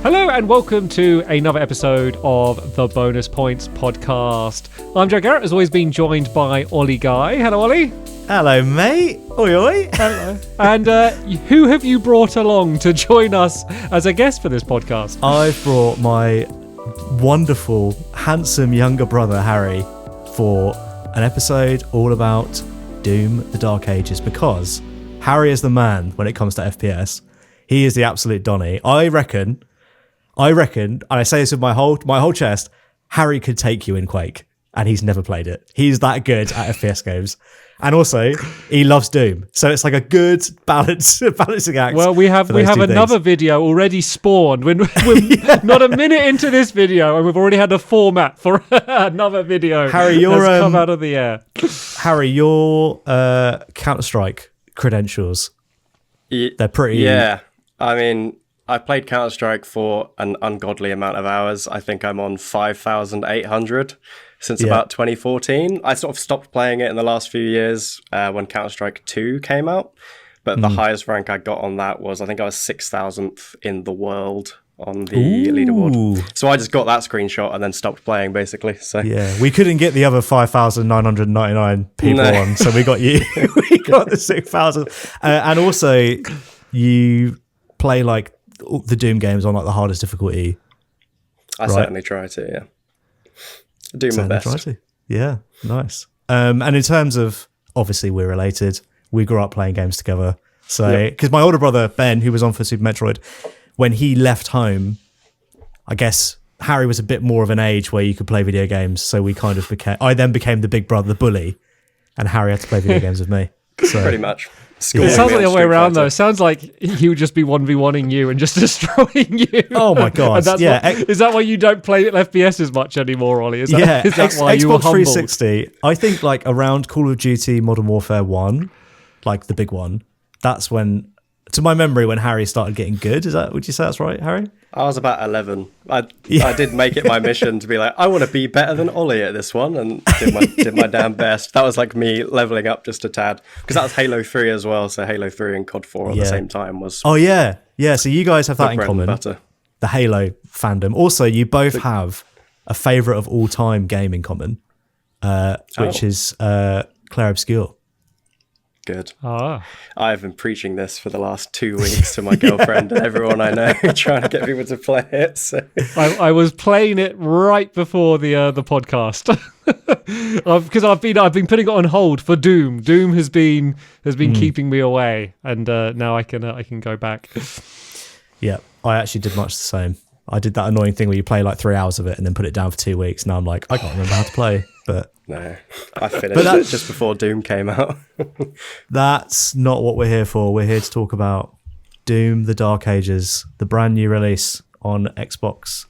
Hello and welcome to another episode of the Bonus Points podcast. I'm Joe Garrett, as always being joined by Ollie Guy. Hello, Ollie. Hello, mate. Oi, oi. Hello. And who have you brought along to join us as a guest for this podcast? I've brought my wonderful, handsome younger brother, Harry, for an episode all about Doom, the Dark Ages, because Harry is the man when it comes to FPS. He is the absolute Donny. I reckon, and I say this with my whole chest, Harry could take you in Quake, and he's never played it. He's that good at FPS games. And also, he loves Doom. So it's like a good balancing act. Well, we have another video already spawned. We're not a minute into this video, and we've already had a format for another video. Harry, has come out of the air. Harry, your Counter-Strike credentials, they're pretty... Yeah, I mean, I played Counter-Strike for an ungodly amount of hours. I think I'm on 5,800 since about 2014. I sort of stopped playing it in the last few years when Counter-Strike 2 came out. But the highest rank I got on that was, I think I was 6,000th in the world on the leaderboard. So I just got that screenshot and then stopped playing, basically. So yeah, we couldn't get the other 5,999 people on, so we got you. We got the 6,000. And also, you play like the Doom games on like the hardest difficulty. I certainly try to, yeah. Do my best. Yeah, nice. And in terms of, obviously we're related, we grew up playing games together. So, because my older brother, Ben, who was on for Super Metroid, when he left home, I guess Harry was a bit more of an age where you could play video games. So we kind of I then became the big brother, the bully, and Harry had to play video games with me. So, pretty much. It sounds like the other way around, though. It sounds like he would just be 1v1ing you and just destroying you. Oh, my God. Is that why you don't play FPS as much anymore, Ollie? Is that why you were Xbox humbled? 360, I think like around Call of Duty Modern Warfare 1, like the big one, that's when, to my memory, when Harry started getting good. Would you say that's right, Harry? I was about 11. I did make it my mission to be like, I want to be better than Ollie at this one, and did my damn best. That was like me leveling up just a tad, because that was Halo 3 as well. So Halo 3 and COD 4 at the same time was. Oh yeah. So you guys have that in common. The Halo fandom. Also, you both have a favorite of all time game in common, which is Claire Obscure. Good. Ah. I've been preaching this for the last 2 weeks to my girlfriend and everyone I know, trying to get people to play it. So. I was playing it right before the podcast because I've been putting it on hold for Doom. Doom has been keeping me away, and now I can go back. Yeah, I actually did much the same. I did that annoying thing where you play like 3 hours of it and then put it down for 2 weeks. Now I'm like, I can't remember how to play, but. No, I finished it just before Doom came out. That's not what we're here for. We're here to talk about Doom, the Dark Ages, the brand new release on Xbox.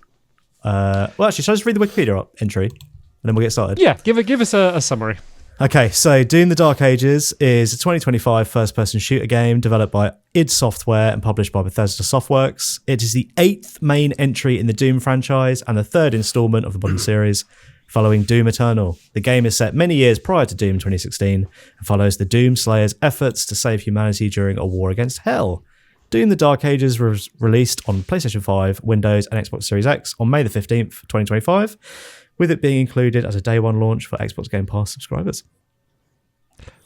Well, actually, shall I just read the Wikipedia entry and then we'll get started? Yeah, give us a summary. Okay, so Doom, the Dark Ages is a 2025 first-person shooter game developed by id Software and published by Bethesda Softworks. It is the 8th main entry in the Doom franchise and the 3rd installment of the modern series, following Doom Eternal. The game is set many years prior to Doom 2016 and follows the Doom Slayer's efforts to save humanity during a war against hell. Doom the Dark Ages was released on PlayStation 5, Windows and Xbox Series X on May the 15th, 2025, with it being included as a day one launch for Xbox Game Pass subscribers.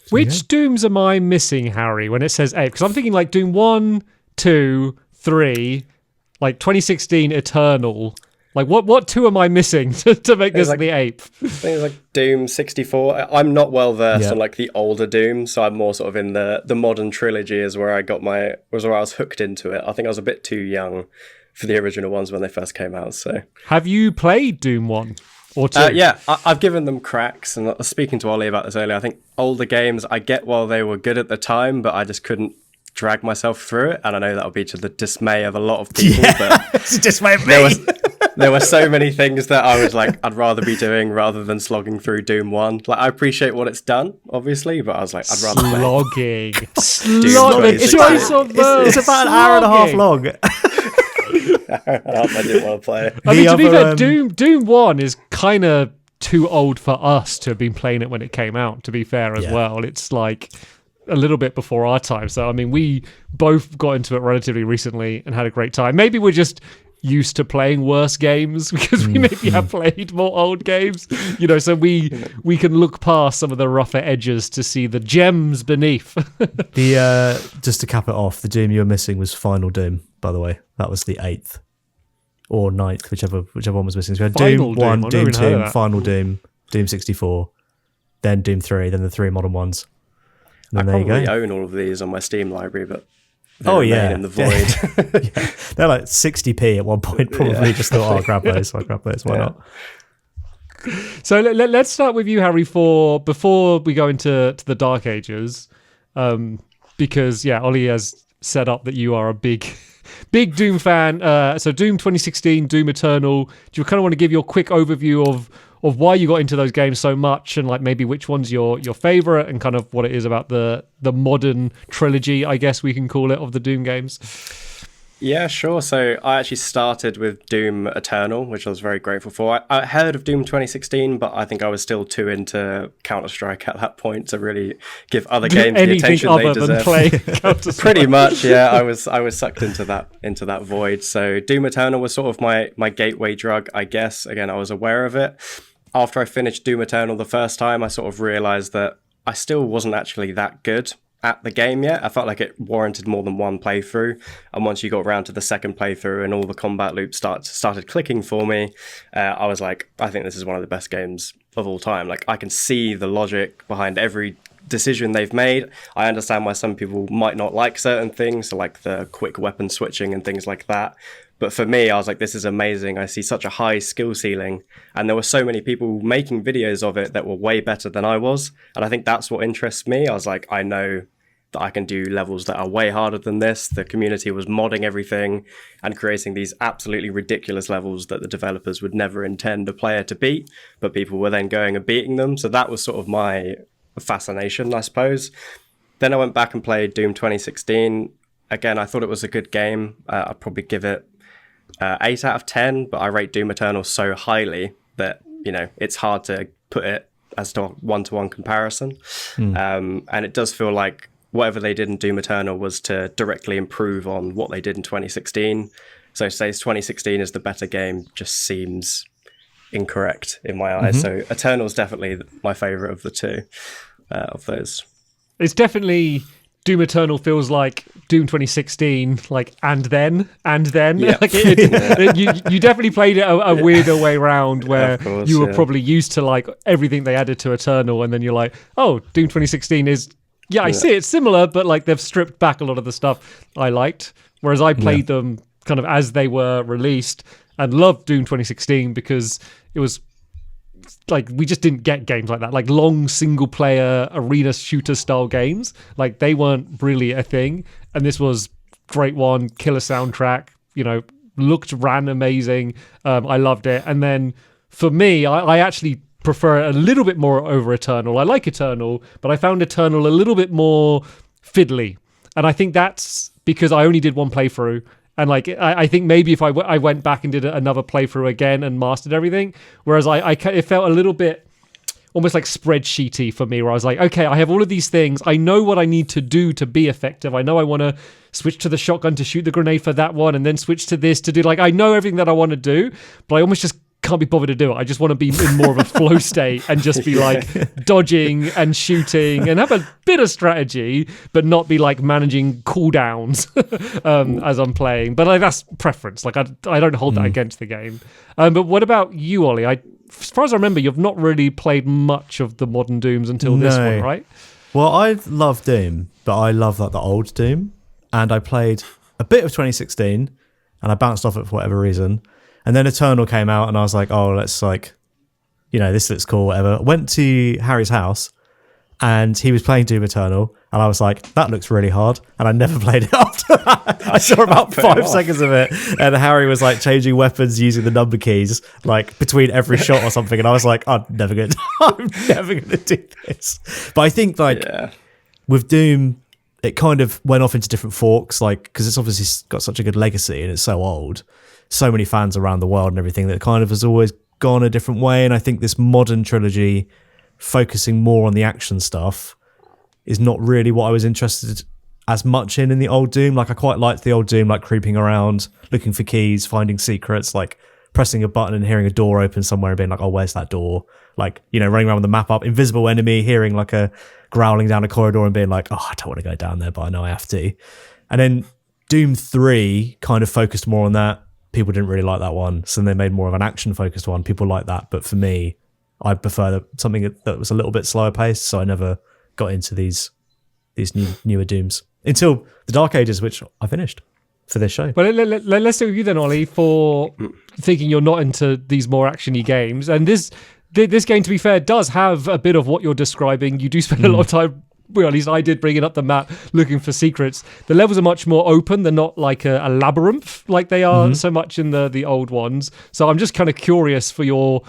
Which Dooms am I missing, Harry, when it says 8? Because I'm thinking like Doom 1, 2, 3, like 2016 Eternal. Like, what two am I missing to make this the 8th? I think it's like Doom 64. I'm not well versed on like the older Doom, so I'm more sort of in the modern trilogy is where I was hooked into it. I think I was a bit too young for the original ones when they first came out. So, have you played Doom 1 or 2? Yeah, I've given them cracks, and I was speaking to Ollie about this earlier. I think older games I get while they were good at the time, but I just couldn't drag myself through it, and I know that'll be to the dismay of a lot of people. But it's a dismay of me. There were so many things that I was like, I'd rather be doing rather than slogging through Doom 1. Like, I appreciate what it's done, obviously, but I was like, I'd rather slogging. It's about an hour and a half long. I didn't want to play it. I mean, to be fair, Doom 1 is kind of too old for us to have been playing it when it came out, to be fair, as well. It's like a little bit before our time. So, I mean, we both got into it relatively recently and had a great time. Maybe we're just used to playing worse games because we maybe have played more old games, so we can look past some of the rougher edges to see the gems beneath. Just to cap it off, the Doom you were missing was Final Doom, by the way. That was the 8th or 9th, whichever one was missing. So we had Final Doom 1, Doom, Doom 2, Final Doom, Doom 64, then Doom 3, then the 3 modern ones. And then I there you probably go. own all of these on my Steam library, but they remain in the void. Yeah. They're like 60p at one point. Probably just thought, I'll grab those. Why not? So let's start with you, Harry, before we go into the Dark Ages, because Ollie has set up that you are a big Doom fan. So Doom 2016, Doom Eternal. Do you kind of want to give your quick overview of why you got into those games so much, and like maybe which one's your favorite, and kind of what it is about the modern trilogy, I guess we can call it, of the Doom games? Yeah, sure. So I actually started with Doom Eternal, which I was very grateful for. I heard of Doom 2016, but I think I was still too into Counter-Strike at that point to really give other games the attention they deserve. Play Counter-Strike. Pretty much, yeah. I was sucked into that void. So Doom Eternal was sort of my gateway drug, I guess. Again, I was aware of it. After I finished Doom Eternal the first time, I sort of realized that I still wasn't actually that good at the game yet. I felt like it warranted more than one playthrough, and once you got around to the second playthrough and all the combat loops started clicking for me, I was like, I think this is one of the best games of all time. Like, I can see the logic behind every decision they've made. I understand why some people might not like certain things, so like the quick weapon switching and things like that. But for me, I was like, this is amazing. I see such a high skill ceiling. And there were so many people making videos of it that were way better than I was. And I think that's what interests me. I was like, I know that I can do levels that are way harder than this. The community was modding everything and creating these absolutely ridiculous levels that the developers would never intend a player to beat, but people were then going and beating them. So that was sort of my fascination, I suppose. Then I went back and played Doom 2016. Again, I thought it was a good game. I'd probably give it 8 out of 10, but I rate Doom Eternal so highly that, it's hard to put it as to a one-to-one comparison. And it does feel like whatever they did in Doom Eternal was to directly improve on what they did in 2016. So to say 2016 is the better game just seems incorrect in my eyes. So Eternal is definitely my favorite of the two of those. It's definitely... Doom Eternal feels like Doom 2016, like and then. Yeah. Like you definitely played it a weirder way round, where course, you were probably used to like everything they added to Eternal, and then you're like, oh, Doom 2016 is I see it's similar, but like they've stripped back a lot of the stuff I liked. Whereas I played them kind of as they were released and loved Doom 2016 because it was like we just didn't get games like that, like long single player arena shooter style games. Like they weren't really a thing, and this was great one, killer soundtrack, ran amazing. I loved it. And then for me, I actually prefer it a little bit more over Eternal. I like Eternal, but I found Eternal a little bit more fiddly, and I think that's because I only did one playthrough. And like, I think maybe if I went back and did another playthrough again and mastered everything, whereas it felt a little bit almost like spreadsheety for me, where I was like, okay, I have all of these things. I know what I need to do to be effective. I know I want to switch to the shotgun to shoot the grenade for that one, and then switch to this to do, like, I know everything that I want to do, but I almost just can't be bothered to do it. I just want to be in more of a flow state and just be like dodging and shooting and have a bit of strategy, but not be like managing cooldowns as I'm playing. But like, that's preference. Like I don't hold that against the game. But what about you, Ollie? As far as I remember, you've not really played much of the modern Dooms until this one, right? Well, I love Doom, but I love like the old Doom, and I played a bit of 2016, and I bounced off it for whatever reason. And then Eternal came out, and I was like, oh, let's like, this looks cool, whatever. Went to Harry's house, and he was playing Doom Eternal, and I was like, that looks really hard. And I never played it after that. I saw about 5 seconds of it, and Harry was like changing weapons using the number keys, like between every shot or something. And I was like, I'm never going to do this. But I think like with Doom, it kind of went off into different forks, like, because it's obviously got such a good legacy and it's so old. So many fans around the world and everything, that kind of has always gone a different way. And I think this modern trilogy, focusing more on the action stuff, is not really what I was interested as much in the old Doom. Like I quite liked the old Doom, like creeping around, looking for keys, finding secrets, like pressing a button and hearing a door open somewhere and being like, oh, where's that door? Like, running around with the map up, invisible enemy, hearing like a growling down a corridor and being like, oh, I don't want to go down there, but I know I have to. And then Doom 3 kind of focused more on that. People didn't really like that one, so they made more of an action-focused one. People like that, but for me, I prefer something that was a little bit slower paced, so I never got into these newer Dooms until the Dark Ages, which I finished for this show. Well, let's do with you then, Ollie, for thinking you're not into these more actiony games. And this game, to be fair, does have a bit of what you're describing. You do spend a lot of time, well, at least I did, bringing up the map, looking for secrets. The levels are much more open. They're not like a labyrinth like they are so much in the old ones. So I'm just kind of curious for your,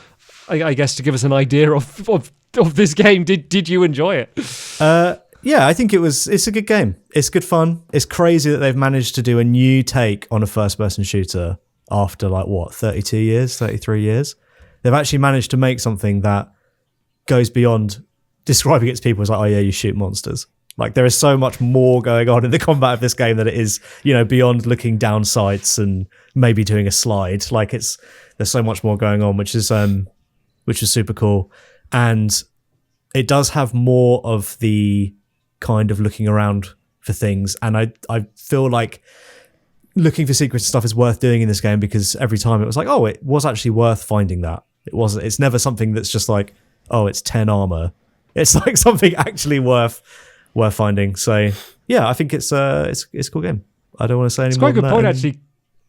I guess, to give us an idea of this game. Did you enjoy it? Yeah, I think it's a good game. It's good fun. It's crazy that they've managed to do a new take on a first-person shooter after 32 years, 33 years. They've actually managed to make something that goes beyond describing it to people as like, oh yeah, you shoot monsters. Like there is so much more going on in the combat of this game that it is, beyond looking down sights and maybe doing a slide. Like there's so much more going on, which is super cool. And it does have more of the kind of looking around for things, and I feel like looking for secrets and stuff is worth doing in this game, because every time it was like, oh, it was actually worth finding that. It's never something that's just like, oh, it's 10 armor. It's like something actually worth finding. So yeah, I think it's a cool game. I don't want to say any more. It's quite a good point actually,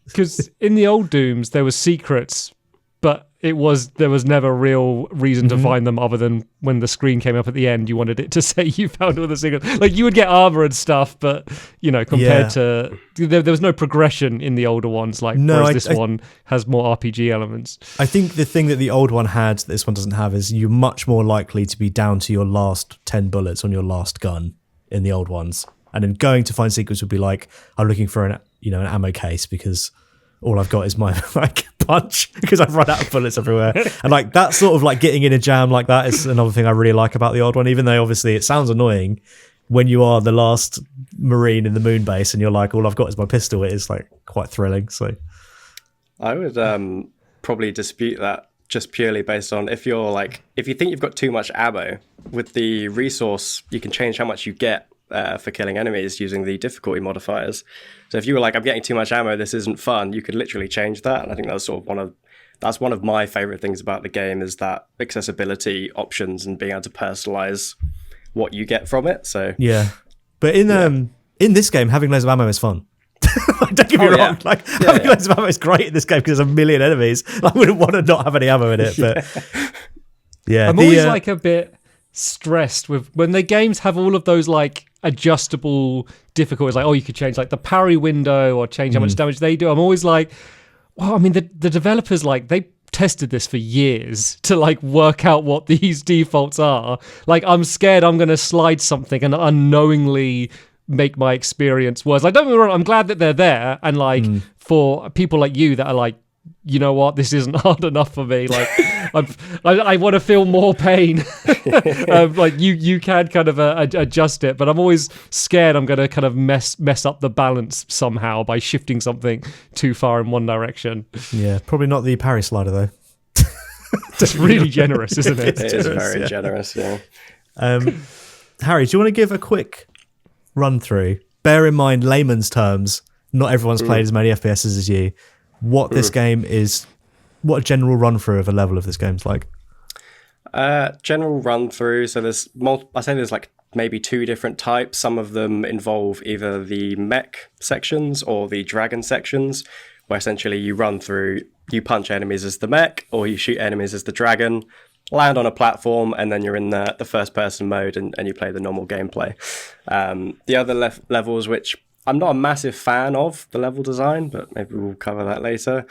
because in the old Dooms there were secrets, but there was never real reason to find them other than when the screen came up at the end, you wanted it to say you found all the secrets. Like you would get armor and stuff, but compared to there was no progression in the older ones. Whereas this one has more RPG elements. I think the thing that the old one had that this one doesn't have is you're much more likely to be down to your last 10 bullets on your last gun in the old ones, and then going to find secrets would be like, I'm looking for an ammo case because all I've got is my punch because I've run out of bullets everywhere. And that sort of getting in a jam like that is another thing I really like about the old one, even though obviously it sounds annoying when you are the last Marine in the moon base and you're like, all I've got is my pistol. It is quite thrilling. So I would probably dispute that just purely based on if you think you've got too much ammo, with the resource, you can change how much you get for killing enemies using the difficulty modifiers. So if you were like, I'm getting too much ammo, this isn't fun, you could literally change that. And I think that's sort of one of my favorite things about the game, is that accessibility options and being able to personalize what you get from it. So yeah, but in this game, having loads of ammo is fun. Don't get me wrong. Having loads of ammo is great in this game because there's a million enemies. I wouldn't want to not have any ammo in it, but yeah, I'm always a bit stressed with when the games have all of those adjustable difficulties, you could change the parry window or change how much damage they do. I'm always like, well, I mean, the developers they tested this for years to work out what these defaults are. I'm scared I'm going to slide something and unknowingly make my experience worse. Don't get me wrong, I'm glad that they're there, and for people like you that are you know what, this isn't hard enough for me. I want to feel more pain. You can kind of adjust it, but I'm always scared I'm going to kind of mess up the balance somehow by shifting something too far in one direction. Yeah, probably not the parry slider though. It's really generous, isn't it? It is very generous. Yeah. Harry, do you want to give a quick run through? Bear in mind, layman's terms, not everyone's played as many FPSs as you. What this game is, what a general run through of a level of this game's like. General run through. So there's there's maybe two different types. Some of them involve either the mech sections or the dragon sections, where essentially you run through, you punch enemies as the mech or you shoot enemies as the dragon, land on a platform, and then you're in the first person mode and you play the normal gameplay. The other levels, which I'm not a massive fan of the level design, but maybe we'll cover that later,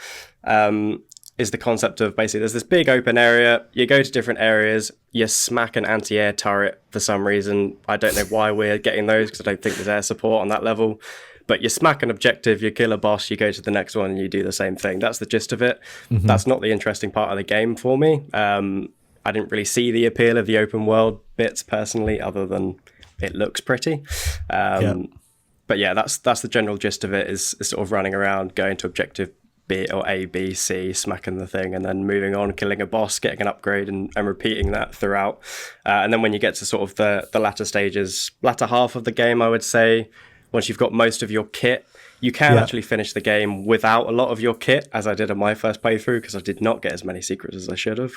is the concept of basically there's this big open area, you go to different areas, you smack an anti-air turret for some reason. I don't know why we're getting those, because I don't think there's air support on that level. But you smack an objective, you kill a boss, you go to the next one and you do the same thing. That's the gist of it. That's not the interesting part of the game for me. I didn't really see the appeal of the open world bits personally, other than it looks pretty. But yeah, that's the general gist of it, is sort of running around, going to objective B or A, B, C, smacking the thing, and then moving on, killing a boss, getting an upgrade, and repeating that throughout. And then when you get to sort of the latter half of the game, I would say, once you've got most of your kit, you can actually finish the game without a lot of your kit, as I did on my first playthrough, because I did not get as many secrets as I should have.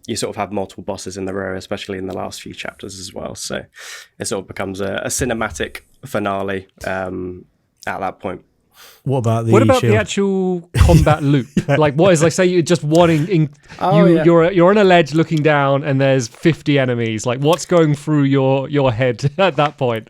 You sort of have multiple bosses in the row, especially in the last few chapters as well. So it sort of becomes a cinematic finale at that point. What about the actual combat loop? Like, what is, like, say you're just you're on a ledge looking down and there's 50 enemies. Like, what's going through your head at that point?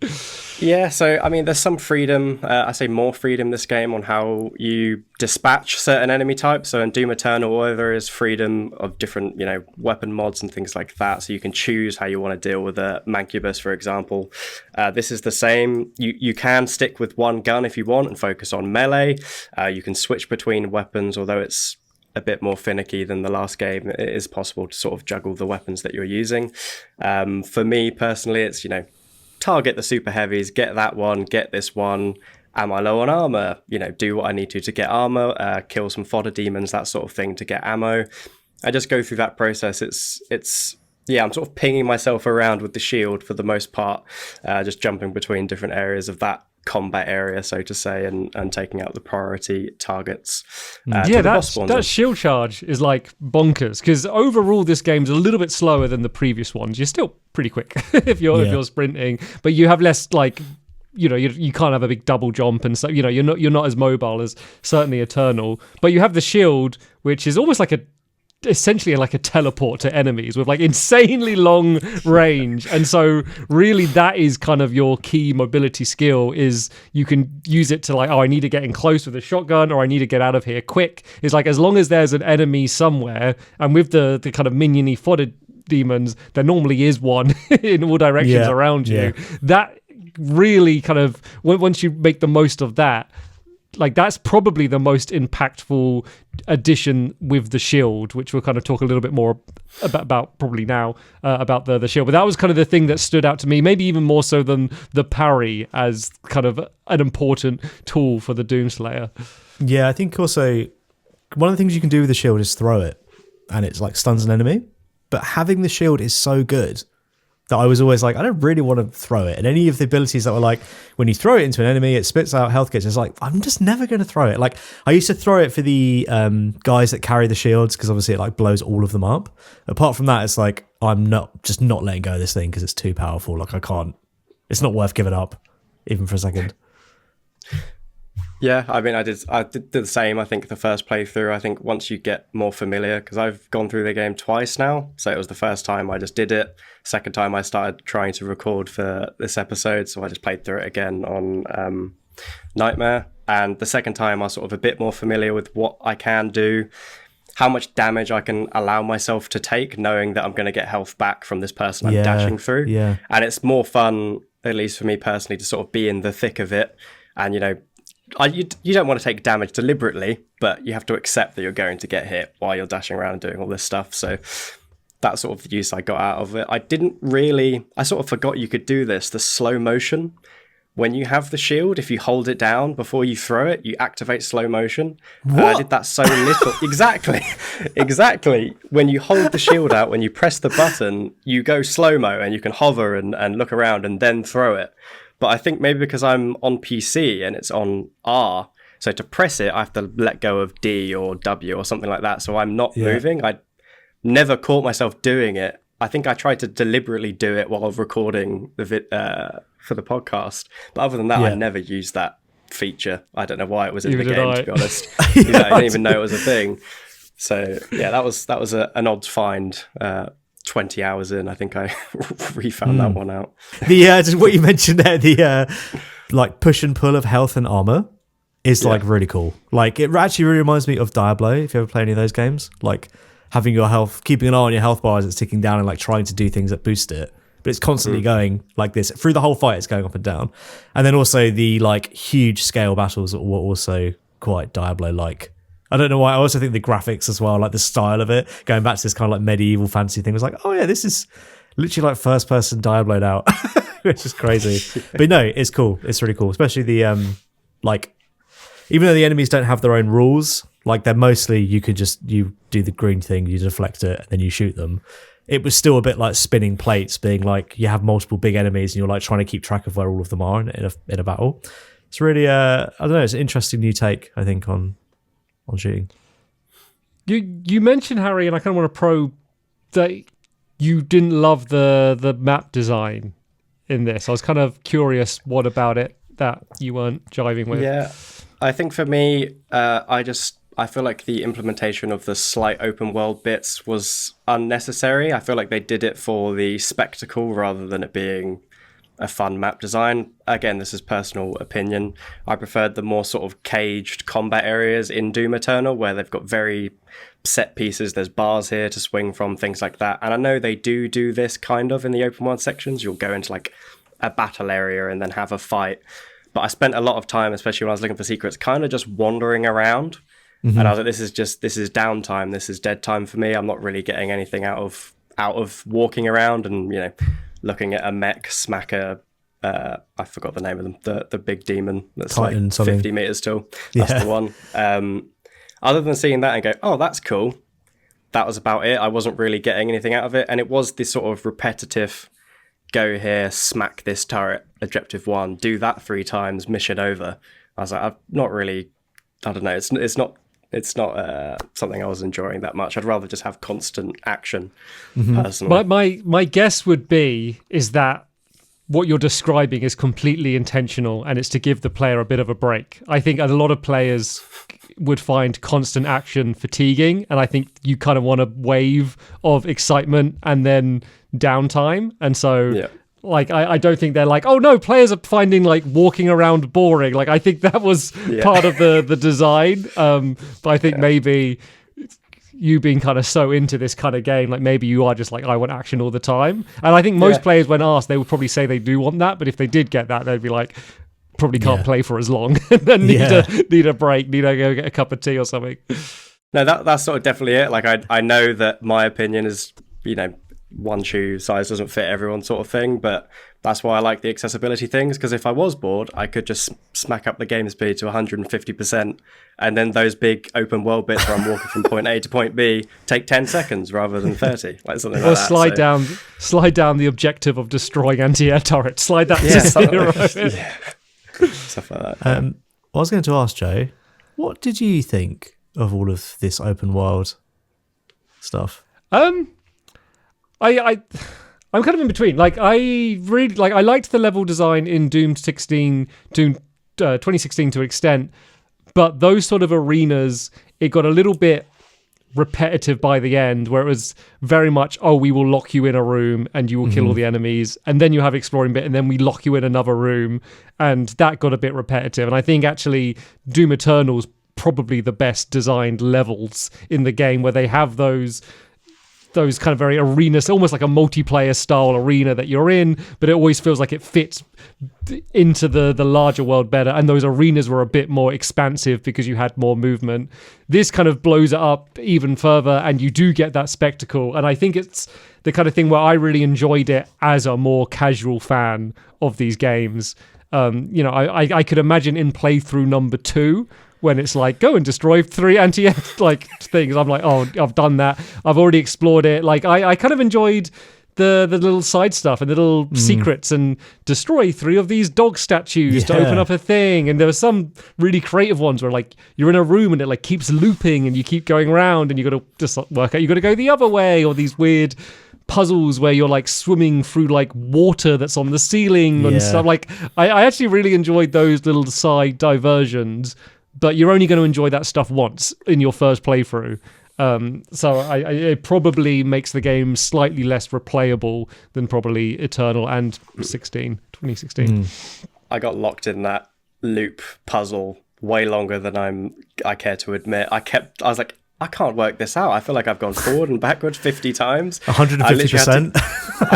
Yeah, so I mean, there's some freedom. I say more freedom this game on how you dispatch certain enemy types. So in Doom Eternal, there is freedom of different, weapon mods and things like that. So you can choose how you want to deal with a Mancubus, for example. This is the same. You can stick with one gun if you want and focus on melee. You can switch between weapons, although it's a bit more finicky than the last game. It is possible to sort of juggle the weapons that you're using. For me personally, it's, target the super heavies, get that one, get this one. Am I low on armor? Do what I need to get armor, kill some fodder demons, that sort of thing to get ammo. I just go through that process. I'm sort of pinging myself around with the shield for the most part, just jumping between different areas of that combat area, so to say, and taking out the priority targets. That shield charge is like bonkers, because overall this game's a little bit slower than the previous ones. You're still pretty quick if you're sprinting, but you have less, like, you can't have a big double jump, and so you're not as mobile as certainly Eternal. But you have the shield, which is almost like essentially like a teleport to enemies with, like, insanely long range. And so really that is kind of your key mobility skill, is you can use it to, like, I need to get in close with a shotgun, or I need to get out of here quick. It's like, as long as there's an enemy somewhere, and with the kind of minion-y fodder demons, there normally is one in all directions around you. That really kind of, once you make the most of that, like, that's probably the most impactful addition with the shield, which we'll kind of talk a little bit more about probably now, about the shield. But that was kind of the thing that stood out to me, maybe even more so than the parry, as kind of an important tool for the Doomslayer. Yeah, I think also one of the things you can do with the shield is throw it, and it's like stuns an enemy. But having the shield is so good that I was always like, I don't really want to throw it. And any of the abilities that were like, when you throw it into an enemy, it spits out health kits. It's like, I'm just never going to throw it. Like, I used to throw it for the guys that carry the shields, because obviously it like blows all of them up. Apart from that, it's like, I'm not letting go of this thing because it's too powerful. Like, I can't, it's not worth giving up even for a second. Yeah, I mean, I did the same. I think the first playthrough, I think once you get more familiar, because I've gone through the game twice now. So it was the first time I just did it. Second time I started trying to record for this episode. So I just played through it again on Nightmare. And the second time I was sort of a bit more familiar with what I can do, how much damage I can allow myself to take, knowing that I'm going to get health back from this person I'm dashing through. Yeah. And it's more fun, at least for me personally, to sort of be in the thick of it. And, you don't want to take damage deliberately, but you have to accept that you're going to get hit while you're dashing around and doing all this stuff. So that's sort of the use I got out of it. I sort of forgot you could do this, the slow motion. When you have the shield, if you hold it down before you throw it, you activate slow motion. I did that so little. Exactly. When you hold the shield out, when you press the button, you go slow-mo and you can hover and look around and then throw it. But I think maybe because I'm on PC and it's on R, so to press it, I have to let go of D or W or something like that. So I'm not moving. I never caught myself doing it. I think I tried to deliberately do it while recording the for the podcast. But other than that, I never used that feature. I don't know why it was in the game, to be honest. I didn't even know it was a thing. So yeah, that was an odds find. 20 hours in, I think I refound that one out. Just what you mentioned there, the like push and pull of health and armor is like really cool. Like, it actually really reminds me of Diablo, if you ever play any of those games. Like, having your health, keeping an eye on your health bar as it's ticking down and like trying to do things that boost it. But it's constantly going like this. Through the whole fight, it's going up and down. And then also the like huge scale battles were also quite Diablo-like. I don't know why. I also think the graphics as well, like the style of it, going back to this kind of like medieval fantasy thing, was like, oh yeah, this is literally like first person Diablo out, which is crazy. But no, it's cool. It's really cool, especially the like, even though the enemies don't have their own rules, like they're mostly you do the green thing, you deflect it, and then you shoot them. It was still a bit like spinning plates, being like you have multiple big enemies and you're like trying to keep track of where all of them are in a battle. It's really I don't know, it's an interesting new take, I think, on shooting. You mentioned, Harry, and I kind of want to probe that you didn't love the map design in this. I was kind of curious what about it that you weren't jiving with. Yeah, I think for me, I feel like the implementation of the slight open world bits was unnecessary. I feel like they did it for the spectacle rather than it being a fun map design. Again, this is personal opinion. I preferred the more sort of caged combat areas in Doom Eternal, where they've got very set pieces. There's bars here to swing from, things like that. And I know they do this kind of in the open world sections. You'll go into like a battle area and then have a fight. But I spent a lot of time, especially when I was looking for secrets, kind of just wandering around. Mm-hmm. And I was like, this is downtime. This is dead time for me. I'm not really getting anything out of walking around and, you know, looking at a mech smack I forgot the name of them, the big demon that's Titan, like 50 meters tall. That's the one. Other than seeing that and go, oh, that's cool. That was about it. I wasn't really getting anything out of it. And it was this sort of repetitive, go here, smack this turret, objective 1, do that 3 times, mission over. I was like, I've not really, I don't know. It's not something I was enjoying that much. I'd rather just have constant action, personally. My guess would be is that what you're describing is completely intentional, and it's to give the player a bit of a break. I think a lot of players would find constant action fatiguing, and I think you kind of want a wave of excitement and then downtime. And so like I don't think they're like, oh no, players are finding like walking around boring. Like I think that was part of the design. But I think maybe you being kind of so into this kind of game, like maybe you are just like, I want action all the time. And I think most players, when asked, they would probably say they do want that. But if they did get that, they'd be like, probably can't play for as long. Then need a break, need to go get a cup of tea or something. No, that's sort of definitely it. Like I know that my opinion is, you know, one shoe size doesn't fit everyone sort of thing, but that's why I like the accessibility things, because if I was bored, I could just smack up the game speed to 150%, and then those big open world bits where I'm walking from point A to point B take 10 seconds rather than 30, like something like that. Or slide down the objective of destroying anti-air turrets. Slide that to 0. Stuff like that. I was going to ask Joe, what did you think of all of this open world stuff? I'm kind of in between. Like I liked the level design in Doom 2016 to an extent, but those sort of arenas, it got a little bit repetitive by the end, where it was very much, oh, we will lock you in a room and you will kill all the enemies, and then you have exploring bit, and then we lock you in another room, and that got a bit repetitive. And I think actually Doom Eternal's probably the best designed levels in the game, where they have those kind of very arenas, almost like a multiplayer style arena that you're in, but it always feels like it fits into the larger world better. And those arenas were a bit more expansive because you had more movement. This kind of blows it up even further, and you do get that spectacle. And I think it's the kind of thing where I really enjoyed it as a more casual fan of these games. You know, I could imagine in playthrough number 2, when it's like, go and destroy 3 anti-air like things. I'm like, oh, I've done that. I've already explored it. Like I kind of enjoyed the little side stuff and the little secrets, and destroy 3 of these dog statues to open up a thing. And there were some really creative ones where like you're in a room and it like keeps looping and you keep going around and you got to just work out, you got to go the other way, or these weird puzzles where you're like swimming through like water that's on the ceiling and stuff. Like I actually really enjoyed those little side diversions. But you're only going to enjoy that stuff once in your first playthrough. So it probably makes the game slightly less replayable than probably Eternal and 2016. I got locked in that loop puzzle way longer than I care to admit. I was like, I can't work this out. I feel like I've gone forward and backwards 50 times. 150%. I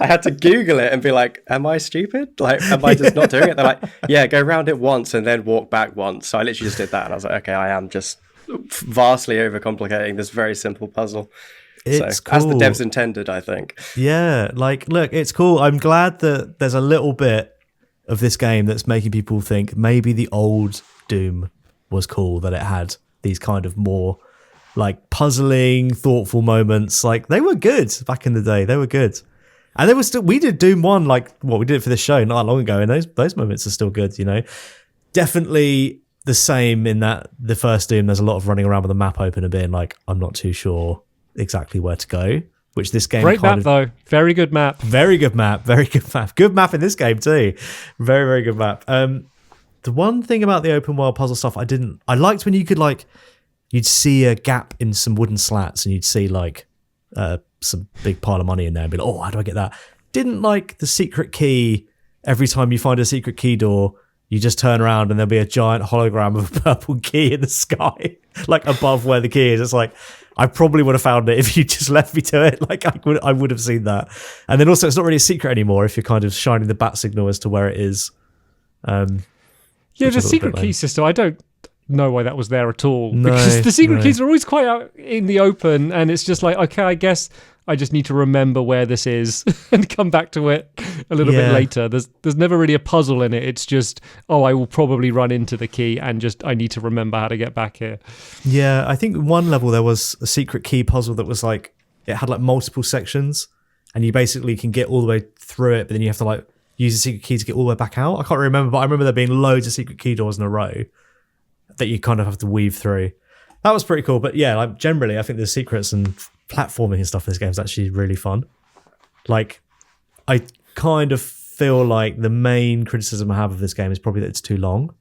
had to Google it and be like, am I stupid? Like, am I just not doing it? They're like, yeah, go around it once and then walk back once. So I literally just did that. And I was like, okay, I am just vastly overcomplicating this very simple puzzle. It's As the cool. devs intended, I think. Yeah, like, look, it's cool. I'm glad that there's a little bit of this game that's making people think maybe the old Doom was cool, that it had these kind of more like puzzling, thoughtful moments. Like, they were good back in the day. They were good. And they were still, we did Doom 1, like, what we did it for this show not long ago, and those moments are still good, you know. Definitely the same in that the first Doom, there's a lot of running around with the map open and being like, I'm not too sure exactly where to go, which this game Great map, though. Very good map. Very good map. Very good map. Good map in this game too. Very, very good map. The one thing about the open world puzzle stuff I liked when you could, like, you'd see a gap in some wooden slats and you'd see like some big pile of money in there and be like, oh, how do I get that? Didn't like the secret key. Every time you find a secret key door, you just turn around and there'll be a giant hologram of a purple key in the sky, like above where the key is. It's like, I probably would have found it if you just left me to it. Like, I would have seen that. And then also, it's not really a secret anymore if you're kind of shining the bat signal as to where it is. Yeah, the secret key system, I don't know why that was there at all. No, because the secret keys are always quite out in the open, and it's just like, okay, I guess I just need to remember where this is and come back to it a little bit later. There's never really a puzzle in it. It's just, oh, I will probably run into the key and just I need to remember how to get back here. Yeah, I think one level there was a secret key puzzle that was like, it had like multiple sections, and you basically can get all the way through it, but then you have to like use the secret key to get all the way back out. I can't remember, but I remember there being loads of secret key doors in a row that you kind of have to weave through. That was pretty cool. But yeah, like generally, I think the secrets and platforming and stuff in this game is actually really fun. Like, I kind of feel like the main criticism I have of this game is probably that it's too long.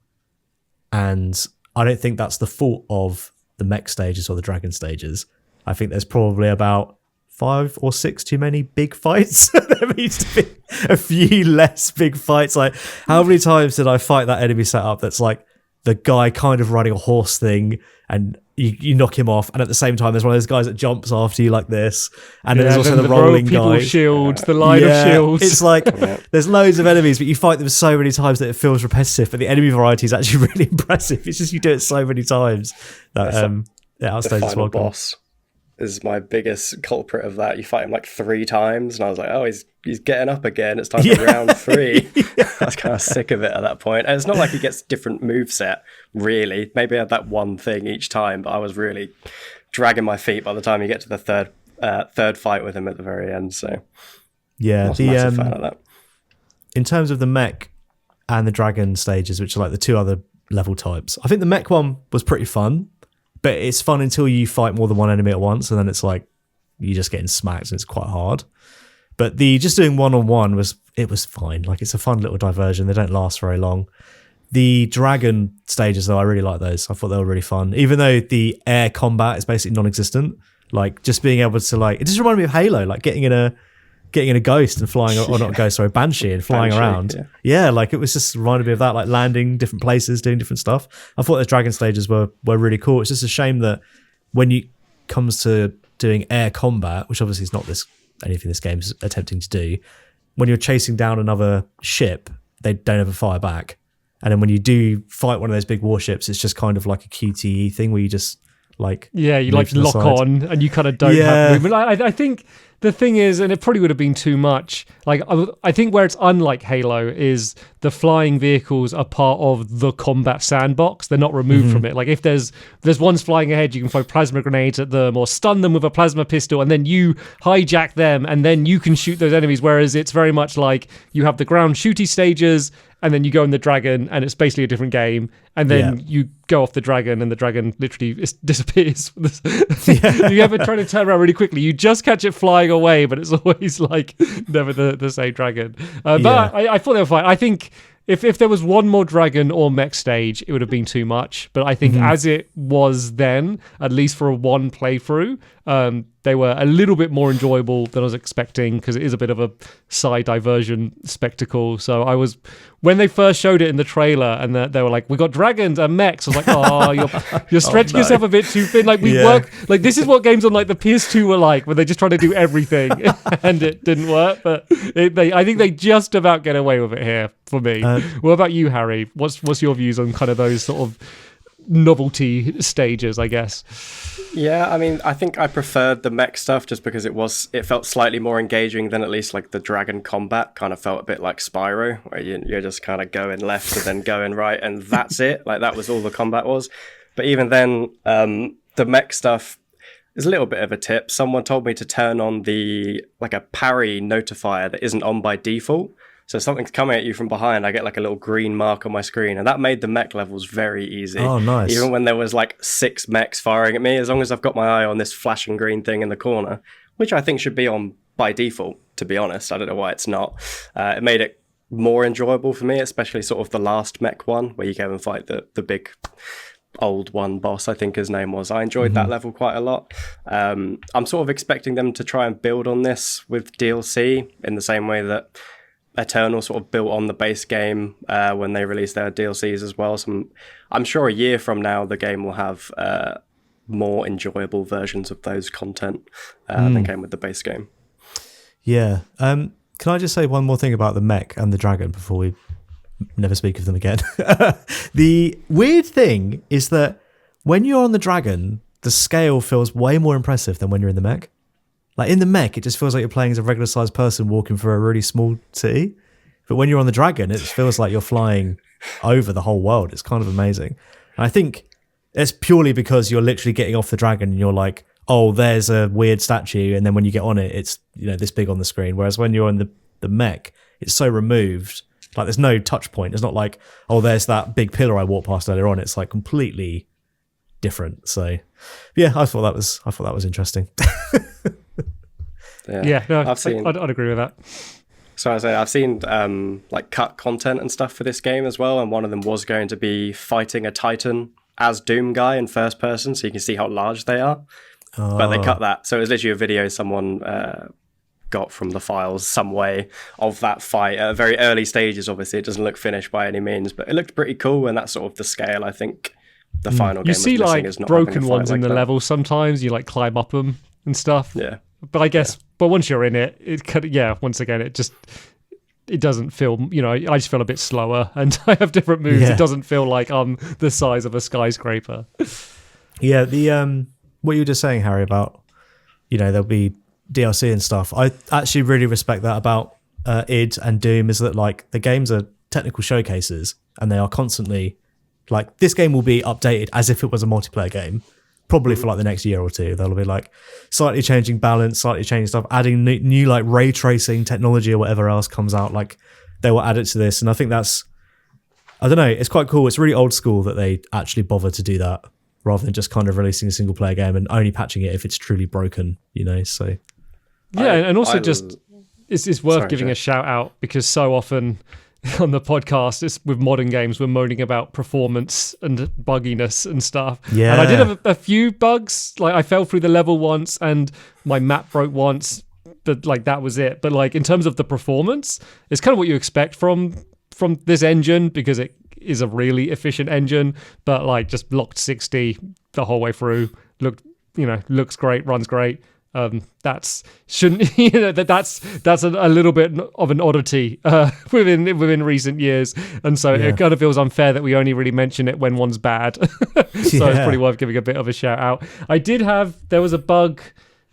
And I don't think that's the fault of the mech stages or the dragon stages. I think there's probably about 5 or 6 too many big fights. There needs to be a few less big fights. Like, how many times did I fight that enemy setup that's like the guy kind of riding a horse thing, and you knock him off, and at the same time there's one of those guys that jumps after you like this, and there's also the rolling guy. Shields, the line of shields. It's like there's loads of enemies, but you fight them so many times that it feels repetitive, but the enemy variety is actually really impressive. It's just you do it so many times that outstays as well. Boss is my biggest culprit of that. You fight him like 3 times, and I was like, oh, he's getting up again. It's time for round 3. I was kind of sick of it at that point. And it's not like he gets different moveset, really. Maybe I had that one thing each time, but I was really dragging my feet by the time you get to the third fight with him at the very end. So yeah, I was a massive fan of that. In terms of the mech and the dragon stages, which are like the 2 other level types, I think the mech one was pretty fun. But it's fun until you fight more than one enemy at once, and then it's like you're just getting smacked, and it's quite hard. But just doing one-on-one was fine. Like, it's a fun little diversion. They don't last very long. The dragon stages, though, I really like those. I thought they were really fun. Even though the air combat is basically non-existent, like just being able to it just reminded me of Halo, like getting in a ghost and flying, or not a ghost, sorry, banshee and flying around. Yeah, like it was just reminded me of that, like landing different places, doing different stuff. I thought the dragon stages were really cool. It's just a shame that when it comes to doing air combat, which obviously is not anything this game's attempting to do, when you're chasing down another ship, they don't ever fire back. And then when you do fight one of those big warships, it's just kind of like a QTE thing where you just like you like lock on and you kind of don't have movement. I think the thing is, and it probably would have been too much, like I think where it's unlike Halo is the flying vehicles are part of the combat sandbox. They're not removed from it. Like if there's ones flying ahead, you can throw plasma grenades at them or stun them with a plasma pistol, and then you hijack them and then you can shoot those enemies. Whereas it's very much like you have the ground shooty stages, and then you go in the dragon, and it's basically a different game. And then you go off the dragon, and the dragon literally disappears. You ever try to turn around really quickly, you just catch it flying away, but it's always like never the same dragon. But I thought they were fine. I think if there was one more dragon or mech stage, it would have been too much. But I think as it was then, at least for a one playthrough, they were a little bit more enjoyable than I was expecting, because it is a bit of a side diversion spectacle. So when they first showed it in the trailer and they were like, we got dragons and mechs, I was like, oh, you're stretching yourself a bit too thin. Like we work, like this is what games on like the PS2 were like, where they just try to do everything and it didn't work. But I think they just about get away with it here for me. What about you, Harry? What's your views on kind of those sort of novelty stages, I guess. Yeah, I mean, I think I preferred the mech stuff just because it felt slightly more engaging than at least like the dragon combat kind of felt a bit like Spyro, where you're just kind of going left and then going right, and that's it. Like that was all the combat was. But even then, the mech stuff is a little bit of a tip. Someone told me to turn on a parry notifier that isn't on by default. So if something's coming at you from behind, I get like a little green mark on my screen, and that made the mech levels very easy. Oh, nice. Even when there was like 6 mechs firing at me, as long as I've got my eye on this flashing green thing in the corner, which I think should be on by default, to be honest. I don't know why it's not. It made it more enjoyable for me, especially sort of the last mech one, where you go and fight the big old one boss, I think his name was. I enjoyed that level quite a lot. I'm sort of expecting them to try and build on this with DLC in the same way that Eternal sort of built on the base game when they released their DLCs as well. So I'm sure a year from now the game will have more enjoyable versions of those content than came with the base game. Yeah. Can I just say one more thing about the mech and the dragon before we never speak of them again? The weird thing is that when you're on the dragon, the scale feels way more impressive than when you're in the mech. Like in the mech, it just feels like you're playing as a regular sized person walking through a really small city. But when you're on the dragon, it feels like you're flying over the whole world. It's kind of amazing. And I think it's purely because you're literally getting off the dragon and you're like, oh, there's a weird statue. And then when you get on it, it's, this big on the screen. Whereas when you're on the mech, it's so removed. Like there's no touch point. It's not like, oh, there's that big pillar I walked past earlier on. It's like completely different. So yeah, I thought that was interesting. Yeah, no, I'd agree with that. So I've seen like cut content and stuff for this game as well, and one of them was going to be fighting a Titan as Doom guy in first person, so you can see how large they are. But they cut that, so it was literally a video someone got from the files some way of that fight at very early stages. Obviously, it doesn't look finished by any means, but it looked pretty cool, and that's sort of the scale I think the final game you see was like is not broken ones like in the that. level sometimes. You like climb up them and stuff. Yeah. But I guess, but once you're in it, once again, it doesn't feel, I just feel a bit slower and I have different moves. Yeah. It doesn't feel like I'm the size of a skyscraper. Yeah, the what you were just saying, Harry, about, there'll be DLC and stuff. I actually really respect that about id and Doom, is that like the games are technical showcases and they are constantly like, this game will be updated as if it was a multiplayer game. Probably for like the next year or two, they'll be like slightly changing balance, slightly changing stuff, adding new like ray tracing technology or whatever else comes out. Like they will add it to this, and I think that's, I don't know, it's quite cool. It's really old school that they actually bother to do that rather than just kind of releasing a single player game and only patching it if it's truly broken. So yeah, and also it's worth giving Jay. a shout out, because so often on the podcast, it's with modern games, we're moaning about performance and bugginess and stuff. Yeah. And I did have a few bugs. Like I fell through the level once and my map broke once, but like that was it. But like in terms of the performance, it's kind of what you expect from this engine, because it is a really efficient engine, but like just locked 60 the whole way through. Looks great, runs great. That's a little bit of an oddity within recent years, and so it kind of feels unfair that we only really mention it when one's bad. So it's probably worth giving a bit of a shout out. There was a bug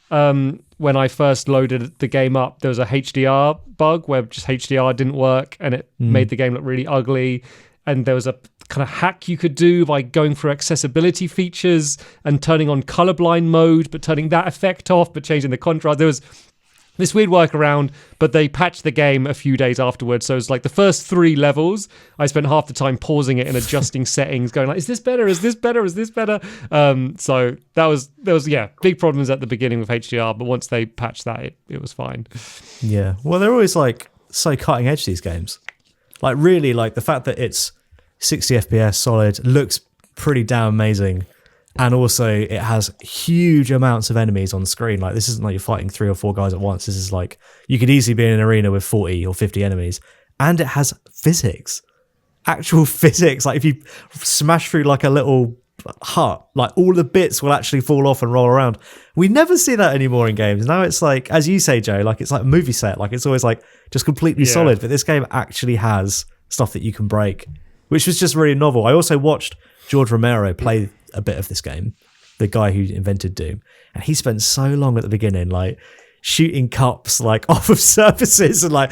when I first loaded the game up. There was a HDR bug where just HDR didn't work and it made the game look really ugly. And there was a kind of hack you could do by going through accessibility features and turning on colorblind mode, but turning that effect off, but changing the contrast. There was this weird workaround, but they patched the game a few days afterwards. So it's like the first 3 levels, I spent half the time pausing it and adjusting settings, going like, is this better? Is this better? Is this better? So there was big problems at the beginning with HDR, but once they patched that, it was fine. Yeah. Well, they're always like so cutting edge, these games. Like really, like the fact that it's 60 FPS solid, looks pretty damn amazing, and also it has huge amounts of enemies on screen. Like this isn't like you're fighting 3 or 4 guys at once. This is like you could easily be in an arena with 40 or 50 enemies, and it has physics, actual physics. Like if you smash through like a little hut, like all the bits will actually fall off and roll around. We never see that anymore in games. Now it's like, as you say, Joe, like it's like a movie set. Like it's always like just completely solid, but this game actually has stuff that you can break, which was just really novel. I also watched George Romero played a bit of this game, the guy who invented Doom, and he spent so long at the beginning, like shooting cups like off of surfaces and like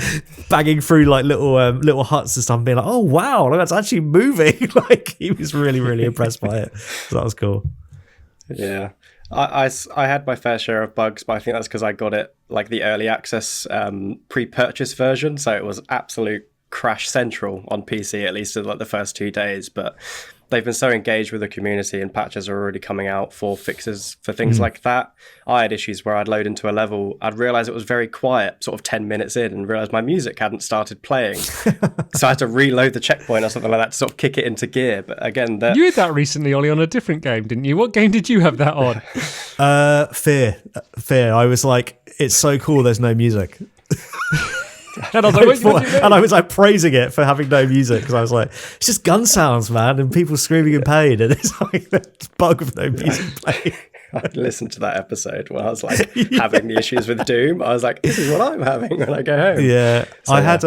banging through like little huts and stuff, and being like, "Oh wow, that's actually moving!" Like he was really impressed by it. So that was cool. Yeah. I had my fair share of bugs, but I think that's because I got it like the early access pre-purchase version, so it was absolute crash central on PC, at least in like the first 2 days. But they've been so engaged with the community, and patches are already coming out for fixes for things like that. I had issues where I'd load into a level, I'd realize it was very quiet sort of 10 minutes in, and realize my music hadn't started playing. So I had to reload the checkpoint or something like that to sort of kick it into gear. But again, you had that recently, Ollie, on a different game, didn't you? What game did you have that on? Fear. I was like, it's so cool there's no music. And I was like, and I was like praising it for having no music, because I was like, it's just gun sounds, man, and people screaming in pain, and it's like the bug of no music playing. I listened to that episode when I was like having the issues with Doom. I was like, this is what I'm having when I go home. Yeah, so, I had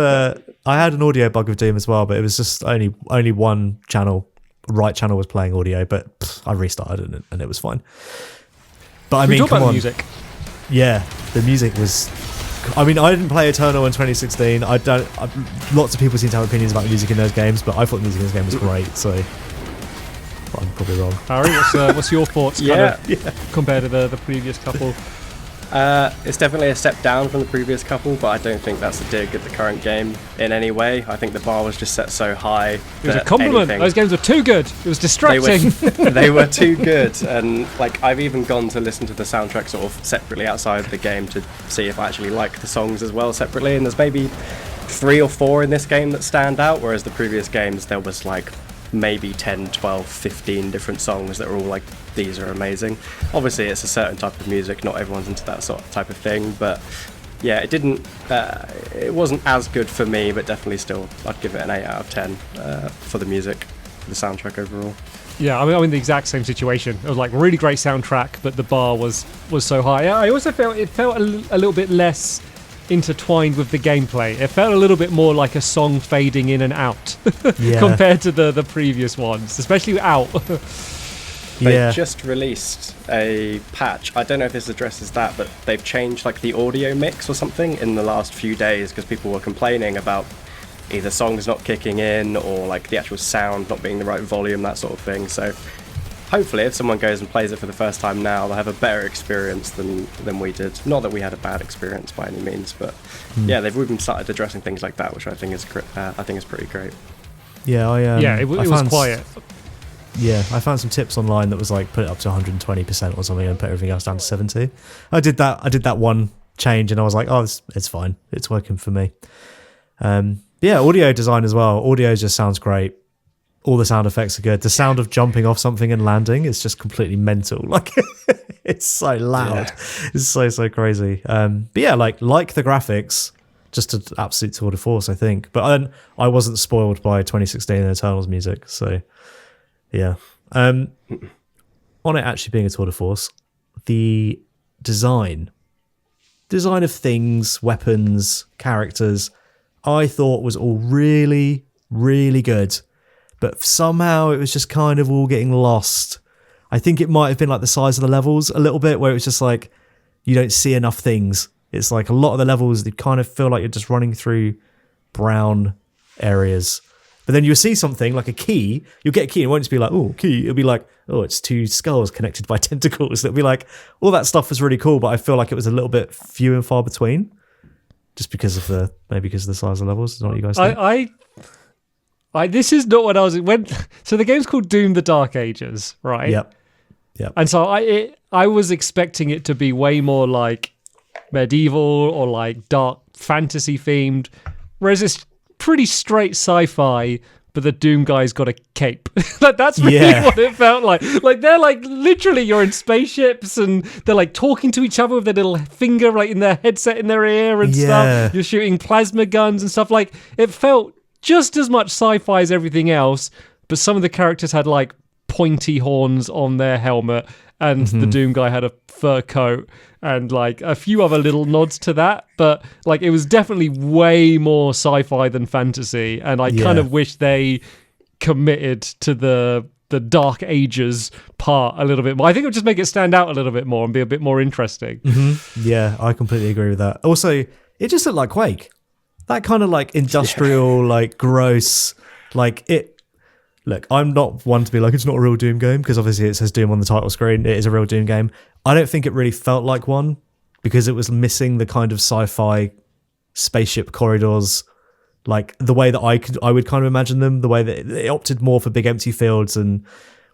an audio bug with Doom as well, but it was just only one channel, right channel was playing audio, but I restarted it and it was fine. But I mean, come on, music. Yeah, the music was. I mean, I didn't play Eternal in 2016. Lots of people seem to have opinions about the music in those games, but I thought the music in this game was great. So I'm probably wrong. Harry, what's your thoughts compared to the previous couple? It's definitely a step down from the previous couple, but I don't think that's a dig at the current game in any way. I think the bar was just set so high. It was a compliment. Those games were too good. It was distracting. They were too good, and like I've even gone to listen to the soundtrack sort of separately outside the game to see if I actually like the songs as well separately. And there's maybe 3 or 4 in this game that stand out, whereas the previous games there was like maybe 10, 12, 15 different songs that were all like, these are amazing. Obviously it's a certain type of music, not everyone's into that sort of type of thing, but yeah, it wasn't as good for me, but definitely still I'd give it an 8 out of 10 for the music, for the soundtrack overall. Yeah, I'm in the exact same situation. It was like really great soundtrack, but the bar was so high. I also felt it felt a little bit less intertwined with the gameplay. It felt a little bit more like a song fading in and out compared to the previous ones, especially Out. They just released a patch. I don't know if this addresses that, but they've changed like the audio mix or something in the last few days, because people were complaining about either songs not kicking in or like the actual sound not being the right volume, that sort of thing. So hopefully if someone goes and plays it for the first time now, they'll have a better experience than we did. Not that we had a bad experience by any means, but yeah, they've even started addressing things like that, which I think is pretty great. Yeah, it was quiet. Yeah, I found some tips online that was like put it up to 120% or something and put everything else down to 70. I did that one change and I was like, oh, it's fine. It's working for me. Yeah, audio design as well. Audio just sounds great. All the sound effects are good. The sound of jumping off something and landing is just completely mental. Like it's so loud. Yeah. It's so crazy. But yeah, like the graphics, just an absolute tour de force, I think. But I wasn't spoiled by 2016 and Eternal's music, so yeah. On it actually being a tour de force, the design of things, weapons, characters, I thought was all really, really good. But somehow it was just kind of all getting lost. I think it might have been like the size of the levels a little bit, where it was just like you don't see enough things. It's like a lot of the levels, you kind of feel like you're just running through brown areas. But then you'll see something like a key, you'll get a key, and it won't just be like, oh, key. It'll be like, oh, it's 2 skulls connected by tentacles. It'll be like, all that stuff was really cool, but I feel like it was a little bit few and far between. Just because of the size of the levels. Is that what you guys think? This is not what I was so the game's called Doom: The Dark Ages, right? Yep. And so I was expecting it to be way more like medieval or like dark fantasy themed, whereas it's pretty straight sci-fi, but the Doom guy's got a cape. Like that's really what it felt like. Like they're like literally you're in spaceships and they're like talking to each other with their little finger like in their headset in their ear and stuff. You're shooting plasma guns and stuff. Like it felt just as much sci-fi as everything else, but some of the characters had like pointy horns on their helmet, and the Doom guy had a fur coat and like a few other little nods to that, but like it was definitely way more sci-fi than fantasy, and I kind of wish they committed to the the Dark Ages part a little bit more. I think it would just make it stand out a little bit more and be a bit more interesting. Yeah, I completely agree with that. Also, it just looked like Quake. That kind of like industrial, like gross, like it. Look, I'm not one to be like, it's not a real Doom game, because obviously it says Doom on the title screen. It is a real Doom game. I don't think it really felt like one, because it was missing the kind of sci-fi spaceship corridors, like the way that I would kind of imagine them, the way that it opted more for big empty fields and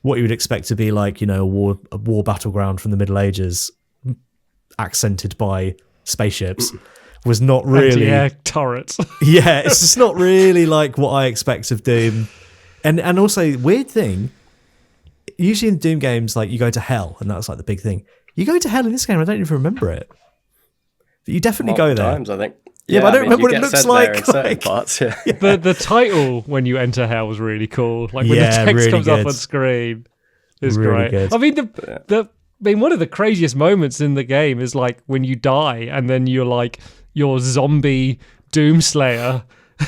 what you would expect to be like, a war battleground from the Middle Ages, accented by spaceships, was not really Anti-air turrets. Yeah, it's just not really like what I expect of Doom. And also, weird thing, usually in Doom games, like you go to hell, and that's like the big thing. You go to hell in this game, I don't even remember it. But you definitely go there. Times, I think. Yeah, but I don't remember what it looks like. In certain parts, yeah. The title when you enter hell was really cool. Like when the text really comes good. up on screen is Really great. good. I mean, one of the craziest moments in the game is like when you die and then you're like your zombie Doomslayer,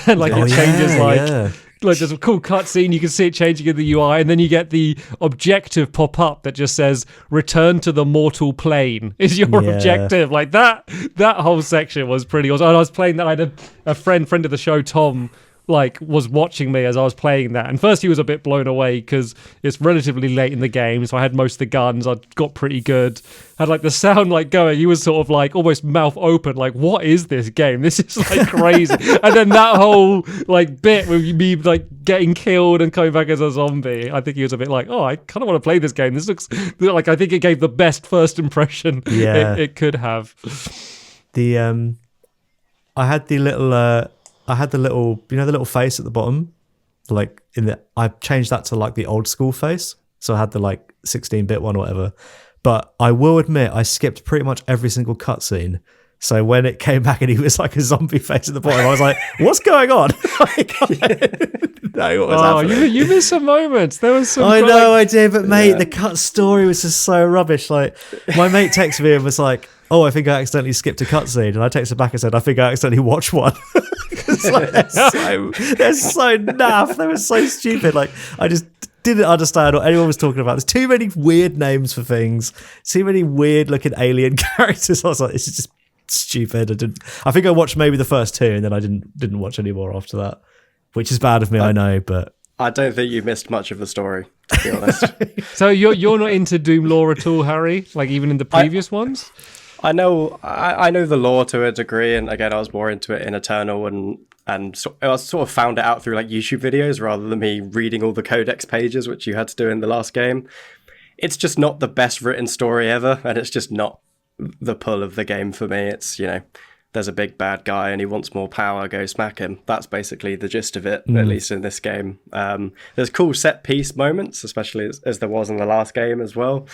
and like it changes like there's a cool cutscene, you can see it changing in the UI, and then you get the objective pop up that just says "Return to the mortal plane" is your objective. Like that whole section was pretty awesome. And I was playing that. I had a friend of the show, Tom, like was watching me as I was playing that, and first he was a bit blown away because it's relatively late in the game, so I had most of the guns, I got pretty good, had like the sound like going, he was sort of like almost mouth open, like what is this game, this is like crazy. And then that whole like bit with me like getting killed and coming back as a zombie, I think he was a bit like, oh, I kind of want to play this game, this looks like, I think it gave the best first impression it could have. I had the little, the little face at the bottom, like I changed that to like the old school face. So I had the like 16-bit one or whatever. But I will admit, I skipped pretty much every single cutscene. So when it came back and he was like a zombie face at the bottom, I was like, what's going on? No, what was happening? You missed some moments. There was some. I know I did, but mate, the cut story was just so rubbish. Like my mate texted me and was like, "Oh, I think I accidentally skipped a cutscene," and I texted back and said, "I think I accidentally watched one." It's like they're so naff. They were so stupid. Like I just didn't understand what anyone was talking about. There's too many weird names for things. Too many weird looking alien characters. I was like, this is just stupid. I think I watched maybe the first two, and then I didn't watch any more after that, which is bad of me. I know, but I don't think you missed much of the story, to be honest. So you're not into Doom lore at all, Harry? Like even in the previous ones? I know the lore to a degree, and again, I was more into it in Eternal, and so I sort of found it out through like YouTube videos rather than me reading all the codex pages, which you had to do in the last game. It's just not the best written story ever, and it's just not the pull of the game for me. It's, there's a big bad guy and he wants more power, go smack him. That's basically the gist of it, at least in this game. There's cool set piece moments, especially as there was in the last game as well.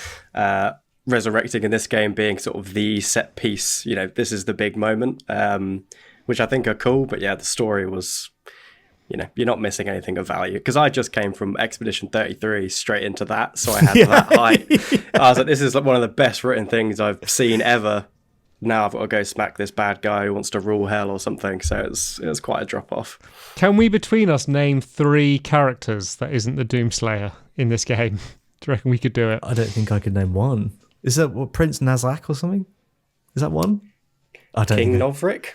Resurrecting in this game being sort of the set piece, this is the big moment, which I think are cool. But yeah, the story was, you're not missing anything of value, because I just came from Expedition 33 straight into that, so I had that height. I was like, this is like one of the best written things I've seen ever. Now I've got to go smack this bad guy who wants to rule hell or something. So it was quite a drop off. Can we between us name 3 characters that isn't the Doomslayer in this game? Do you reckon we could do it? I don't think I could name one. Is that Prince Nazak or something? Is that one? I don't King know. Novrik?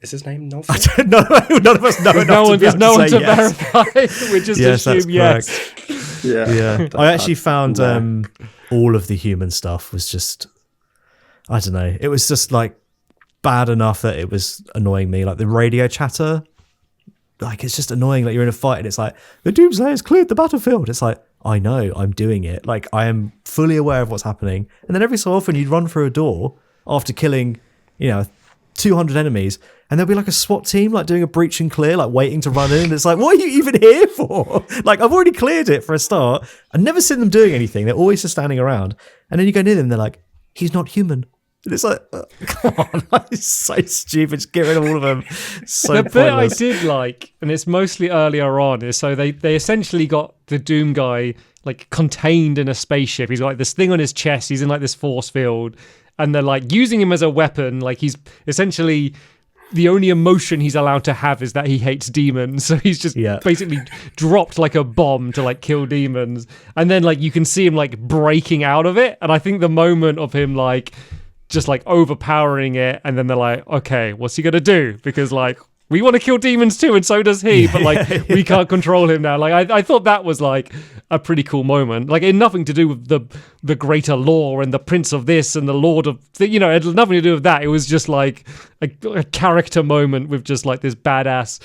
Is his name Novrik? I don't know. None of us know enough There's no one to yes. verify. We just Yes, that's assume yes. Yeah. I actually found all of the human stuff was just, I don't know. It was just like bad enough that it was annoying me. Like the radio chatter, like it's just annoying. Like you're in a fight and it's like, the Doomslayer's cleared the battlefield. It's like, I know, I'm doing it. Like I am fully aware of what's happening. And then every so often you'd run through a door after killing, 200 enemies, and there'll be like a SWAT team like doing a breach and clear, like waiting to run in. And it's like, what are you even here for? Like I've already cleared it for a start. I've never seen them doing anything. They're always just standing around. And then you go near them and they're like, he's not human. And it's like, come on, it's so stupid. Just get rid of all of them. So the bit pointless. I did like, and it's mostly earlier on, is so they essentially got the Doom guy like contained in a spaceship. He's got like this thing on his chest. He's in like this force field, and they're like using him as a weapon. Like he's essentially the only emotion he's allowed to have is that he hates demons. So he's just basically dropped like a bomb to like kill demons. And then like you can see him like breaking out of it. And I think the moment of him like just like overpowering it, and then they're like, okay, what's he gonna do? Because like we want to kill demons too, and so does he, but like we can't control him now. Like I thought that was like a pretty cool moment. Like it had nothing to do with the greater lore and the prince of this and the lord of it had nothing to do with that. It was just like a character moment with just like this badass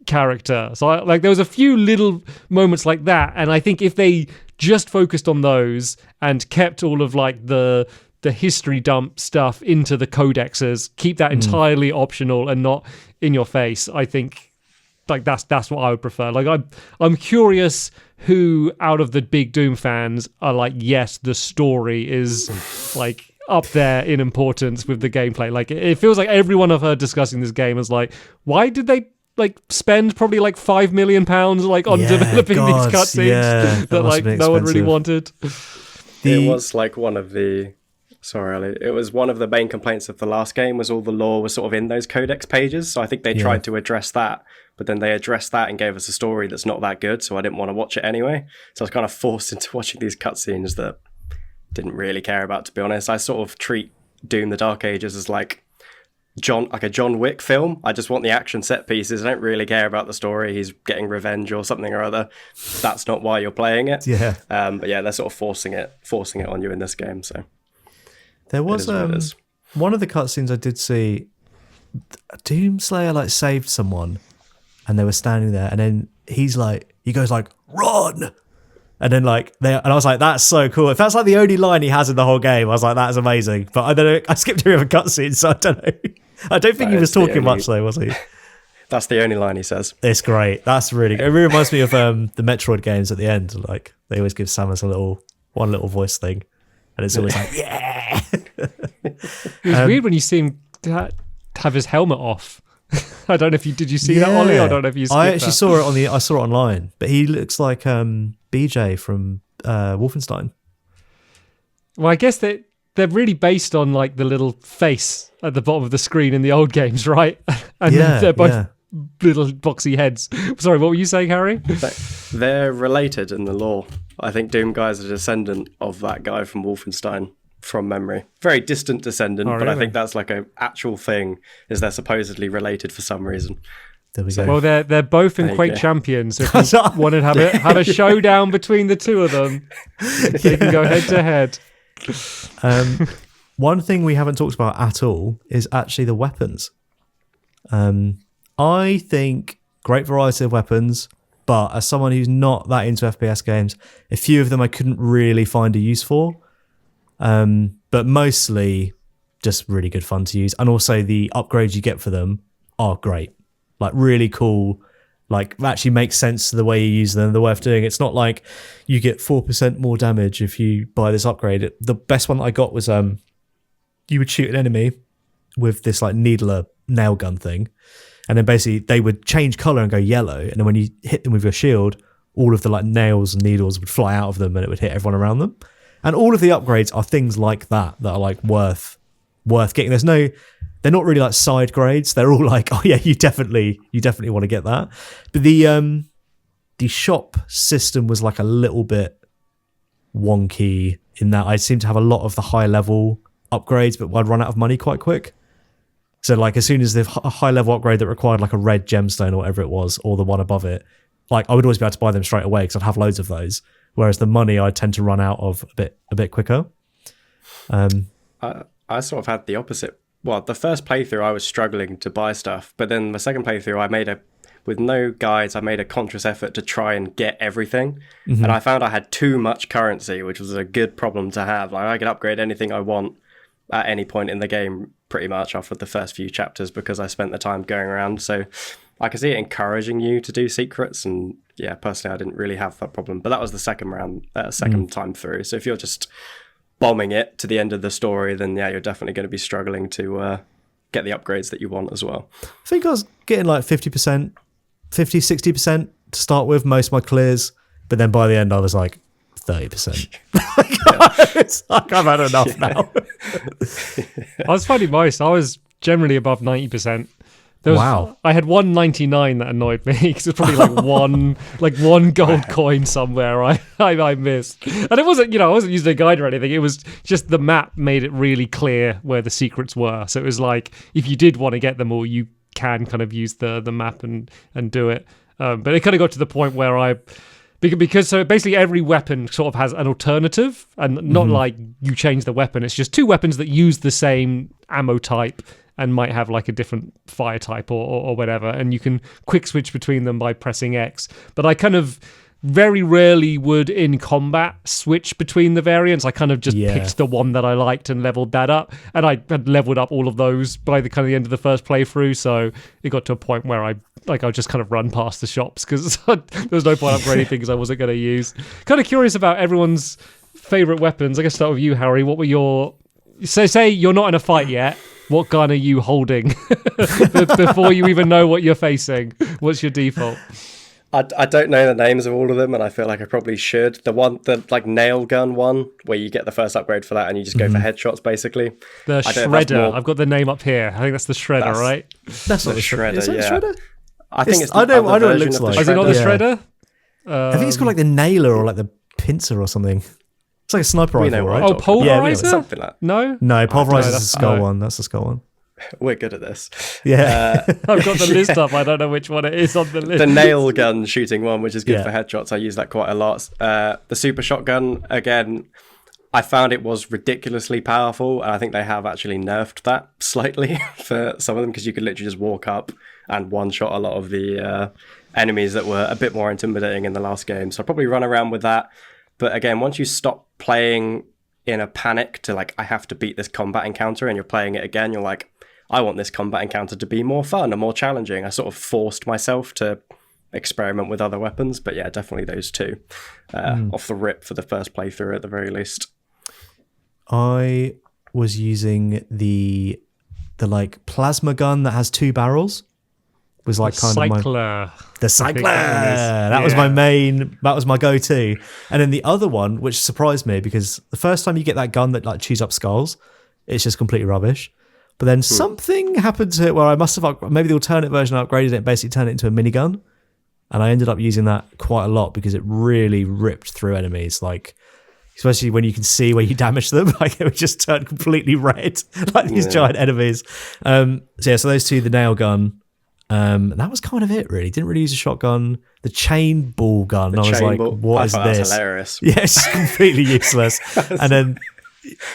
character. So there was a few little moments like that, and I think if they just focused on those and kept all of like the history dump stuff into the codexes, keep that entirely optional and not in your face, I think like that's what I would prefer. Like I'm curious who out of the big Doom fans are like, yes, the story is like up there in importance with the gameplay. Like it feels like everyone I've heard discussing this game is like, why did they like spend probably like £5 million like on developing these cutscenes that like no one really wanted? It was like one of the Sorry, Ollie. It was one of the main complaints of the last game was all the lore was sort of in those codex pages. So I think they tried to address that, but then they addressed that and gave us a story that's not that good. So I didn't want to watch it anyway. So I was kind of forced into watching these cutscenes that didn't really care about, to be honest. I sort of treat Doom: The Dark Ages as like a John Wick film. I just want the action set pieces. I don't really care about the story. He's getting revenge or something or other. That's not why you're playing it. Yeah. But yeah, they're sort of forcing it on you in this game. So there was one of the cutscenes I did see. Doomslayer like saved someone, and they were standing there, and then he goes like, "Run!" And then and I was like, that's so cool. If that's like the only line he has in the whole game, I was like, that's amazing. But I don't know. I skipped through a cutscene, so I don't know. I don't think he was talking much though, was he? That's the only line he says. It's great. That's really good. It really reminds me of the Metroid games at the end. Like they always give Samus one little voice thing, and it's always like, yeah. It was weird when you see him have his helmet off. I don't know if did you see that, Ollie? I don't know if you. I actually saw it I saw it online, but he looks like BJ from Wolfenstein. Well, I guess they're really based on like the little face at the bottom of the screen in the old games, right? And they're both little boxy heads. Sorry, what were you saying, Harry? They're related in the lore. I think Doom Guy is a descendant of that guy from Wolfenstein. From memory, very distant descendant, but I think that's like a actual thing. Is they're supposedly related for some reason? There we go. Well, they're both in Quake Champions. So if you wanted to have a showdown between the two of them, they can go head to head. One thing we haven't talked about at all is actually the weapons. I think great variety of weapons, but as someone who's not that into FPS games, a few of them I couldn't really find a use for. But mostly just really good fun to use. And also the upgrades you get for them are great. Like really cool. Like actually makes sense to the way you use them, the way of doing it. It's not like you get 4% more damage if you buy this upgrade. The best one that I got was you would shoot an enemy with this like needler nail gun thing. And then basically they would change color and go yellow. And then when you hit them with your shield, all of the like nails and needles would fly out of them and it would hit everyone around them. And all of the upgrades are things like that are like worth getting. They're not really like side grades. They're all like, oh yeah, you definitely want to get that. But the shop system was like a little bit wonky in that I seem to have a lot of the high level upgrades, but I'd run out of money quite quick. So like as soon as the high level upgrade that required like a red gemstone or whatever it was, or the one above it, like I would always be able to buy them straight away because I'd have loads of those. Whereas the money I tend to run out of a bit quicker. I sort of had the opposite. Well, the first playthrough I was struggling to buy stuff, but then the second playthrough with no guides, I made a conscious effort to try and get everything. Mm-hmm. And I found I had too much currency, which was a good problem to have. Like I could upgrade anything I want at any point in the game pretty much after the first few chapters because I spent the time going around. So I can see it encouraging you to do secrets, and yeah, personally, I didn't really have that problem. But that was the second time through. So if you're just bombing it to the end of the story, then yeah, you're definitely going to be struggling to get the upgrades that you want as well. I think I was getting like 50%, 50, 60% to start with, most of my clears. But then by the end, I was like 30%. It's like I've had enough now. I was finding most. I was generally above 90%. Wow. I had 199 that annoyed me because it's probably one gold coin somewhere I missed. And it wasn't, I wasn't using a guide or anything. It was just the map made it really clear where the secrets were. So it was like, if you did want to get them all, you can kind of use the map and do it. But it kind of got to the point where because so basically every weapon sort of has an alternative, and not like you change the weapon. It's just two weapons that use the same ammo type and might have like a different fire type or whatever, and you can quick switch between them by pressing X. But I kind of very rarely would in combat switch between the variants. I kind of just picked the one that I liked and leveled that up, and I had leveled up all of those by the kind of the end of the first playthrough. So it got to a point where I just kind of run past the shops because there was no point upgrading things I wasn't going to use. Kind of curious about everyone's favorite weapons. I guess start with you, Harry. What were your... So say you're not in a fight yet. What gun are you holding before you even know what you're facing? What's your default? I don't know the names of all of them, and I feel like I probably should. The like nail gun one, where you get the first upgrade for that, and you just go for headshots, basically. The Shredder. I've got the name up here. I think that's the Shredder, right? That's not the Shredder. Is it the Shredder? I think it's I know what it looks like. Is it not the Shredder? I think it's got like the nailer or like the pincer or something. It's like a sniper rifle, right? Oh, pulverizer? Something like that. No, pulverizer's the skull one. That's the skull one. We're good at this. Yeah. I've got the list up. I don't know which one it is on the list. The nail gun shooting one, which is good for headshots. I use that quite a lot. The super shotgun, again, I found it was ridiculously powerful, and I think they have actually nerfed that slightly for some of them, because you could literally just walk up and one-shot a lot of the enemies that were a bit more intimidating in the last game. So I'll probably run around with that. But again, once you stop playing in a panic to like, I have to beat this combat encounter, and you're playing it again, you're like, I want this combat encounter to be more fun and more challenging. I sort of forced myself to experiment with other weapons. But yeah, definitely those two off the rip for the first playthrough at the very least. I was using the like plasma gun that has two barrels. Was like kind Cycler. Of the Cycler. That was my main. That was my go-to. And then the other one, which surprised me, because the first time you get that gun that like chews up skulls, it's just completely rubbish. But then something happened to it where I must have maybe the alternate version I upgraded it and basically turned it into a minigun. And I ended up using that quite a lot because it really ripped through enemies, like especially when you can see where you damage them. Like it would just turn completely red, like these giant enemies. So those two, the nail gun. And that was kind of it, really. Didn't really use a shotgun. The chain ball gun. I was like, what is this? That's hilarious. Yeah, it's completely useless. And then,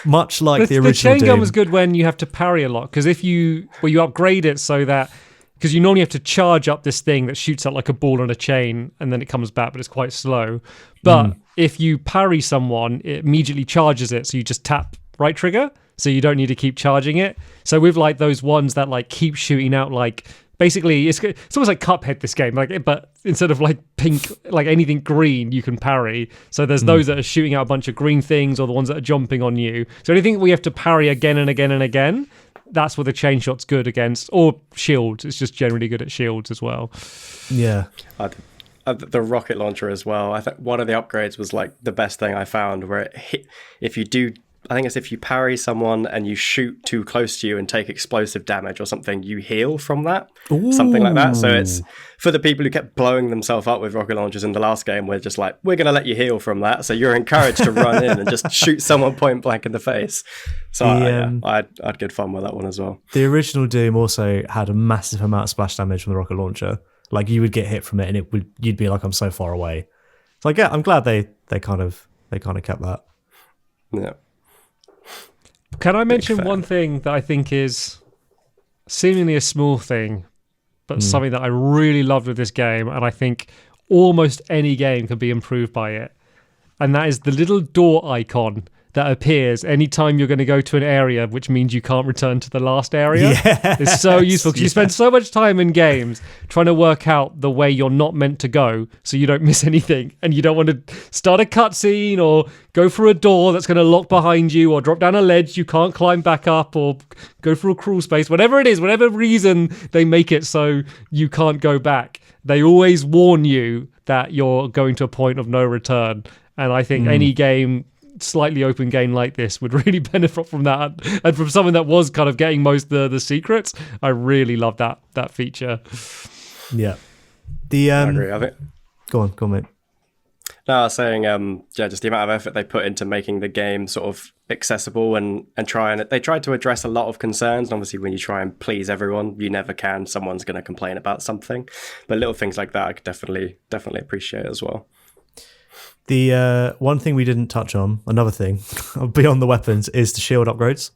much like the original the chain Doom, gun was good when you have to parry a lot, because if you upgrade it so that, because you normally have to charge up this thing that shoots out like a ball on a chain and then it comes back, but it's quite slow. But if you parry someone, it immediately charges it, so you just tap right trigger, so you don't need to keep charging it. So with like those ones that like keep shooting out, like basically it's almost like Cuphead, this game, like, but instead of like pink, like anything green, you can parry. So there's those that are shooting out a bunch of green things, or the ones that are jumping on you. So anything we have to parry again and again and again, that's what the chain shot's good against. Or shields, it's just generally good at shields as well. Yeah. The rocket launcher as well. I think one of the upgrades was like the best thing I found, where it hit, I think it's if you parry someone and you shoot too close to you and take explosive damage or something, you heal from that. Ooh. Something like that. So it's for the people who kept blowing themselves up with rocket launchers in the last game, we're just like, we're going to let you heal from that. So you're encouraged to run in and just shoot someone point blank in the face. So I had good fun with that one as well. The original Doom also had a massive amount of splash damage from the rocket launcher. Like you would get hit from it and you'd be like, I'm so far away. So I'm glad they kind of kept that. Yeah. Can I mention one thing that I think is seemingly a small thing, but something that I really loved with this game, and I think almost any game can be improved by it, and that is the little door icon that appears anytime you're going to go to an area, which means you can't return to the last area. Yes, it's so useful because you spend so much time in games trying to work out the way you're not meant to go so you don't miss anything, and you don't want to start a cutscene or go through a door that's going to lock behind you or drop down a ledge you can't climb back up or go through a crawl space, whatever it is, whatever reason they make it so you can't go back. They always warn you that you're going to a point of no return. And I think any game slightly open game like this would really benefit from that, and from someone that was kind of getting most of the secrets. I really love that feature. Yeah. I agree. I think. Go on, mate. No, I was saying, just the amount of effort they put into making the game sort of accessible and they tried to address a lot of concerns. And obviously, when you try and please everyone, you never can. Someone's going to complain about something. But little things like that, I could definitely appreciate as well. The one thing we didn't touch on, another thing beyond the weapons, is the shield upgrades.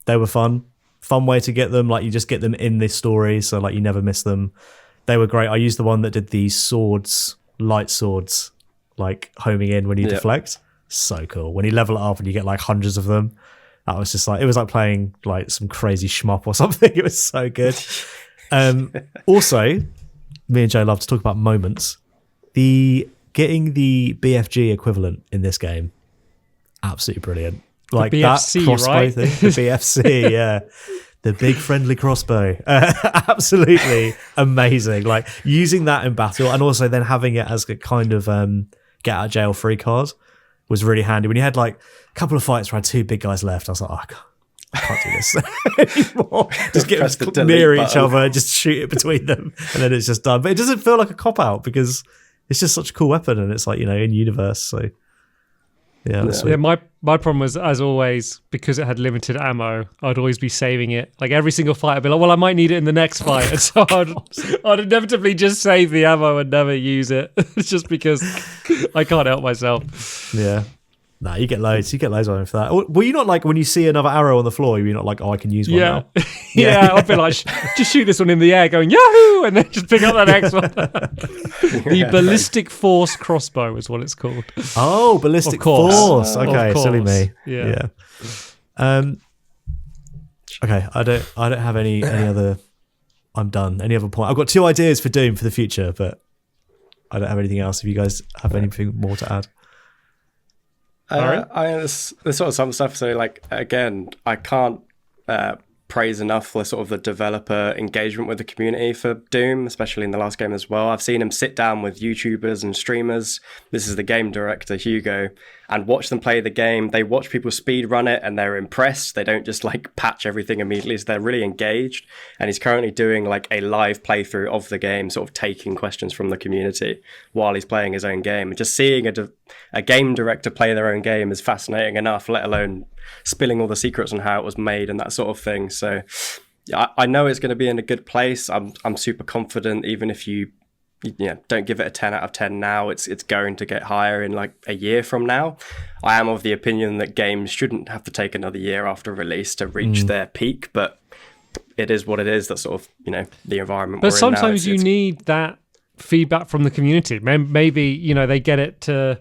They were fun way to get them. Like, you just get them in this story, so like you never miss them. They were great. I used the one that did the swords, light swords, like homing in when you deflect. So cool. When you level it up and you get like hundreds of them, that was just like, it was like playing like some crazy shmup or something. It was so good. Also, me and Joe love to talk about moments. Getting the BFG equivalent in this game, absolutely brilliant. Like the BFC, that crossbow right? thing, the BFC, yeah. The big friendly crossbow. Absolutely amazing. Like using that in battle and also then having it as a kind of get out of jail free card was really handy. When you had like a couple of fights where I had two big guys left, I was like, oh, I can't do this anymore. Just get them to near each other, just shoot it between them, and then it's just done. But it doesn't feel like a cop out because it's just such a cool weapon and it's like, in universe. So yeah. My problem was, as always, because it had limited ammo, I'd always be saving it. Like every single fight, I'd be like, well, I might need it in the next fight. And so I'd inevitably just save the ammo and never use it. It's just because I can't help myself. Yeah. Nah, you get loads. You get loads of them for that. Were you not like, when you see another arrow on the floor, you're not like, oh, I can use one now? Yeah, I'd be like, just shoot this one in the air going, Yahoo! And then just pick up the next one. The Ballistic Force Crossbow is what it's called. Oh, Ballistic Force. Okay, Of course. silly me. Yeah. Okay, I don't have any other, I'm done. Any other point? I've got 2 ideas for Doom for the future, but I don't have anything else. If you guys have anything more to add. There's sort of some stuff. So, like, again, I can't praise enough for sort of the developer engagement with the community for Doom, especially in the last game as well. I've seen him sit down with YouTubers and streamers. This is the game director, Hugo, and watch them play the game. They watch people speed run it and they're impressed. They don't just like patch everything immediately. So they're really engaged. And he's currently doing like a live playthrough of the game, sort of taking questions from the community while he's playing his own game. And just seeing a game director play their own game is fascinating enough, let alone spilling all the secrets on how it was made and that sort of thing. So I know it's going to be in a good place. I'm super confident. Even if you don't give it a 10 out of 10 now, it's going to get higher in like a year from now. I am of the opinion that games shouldn't have to take another year after release to reach their peak, but it is what it is. That's sort of the environment. But we're sometimes in now. you need that feedback from the community. Maybe they get it to.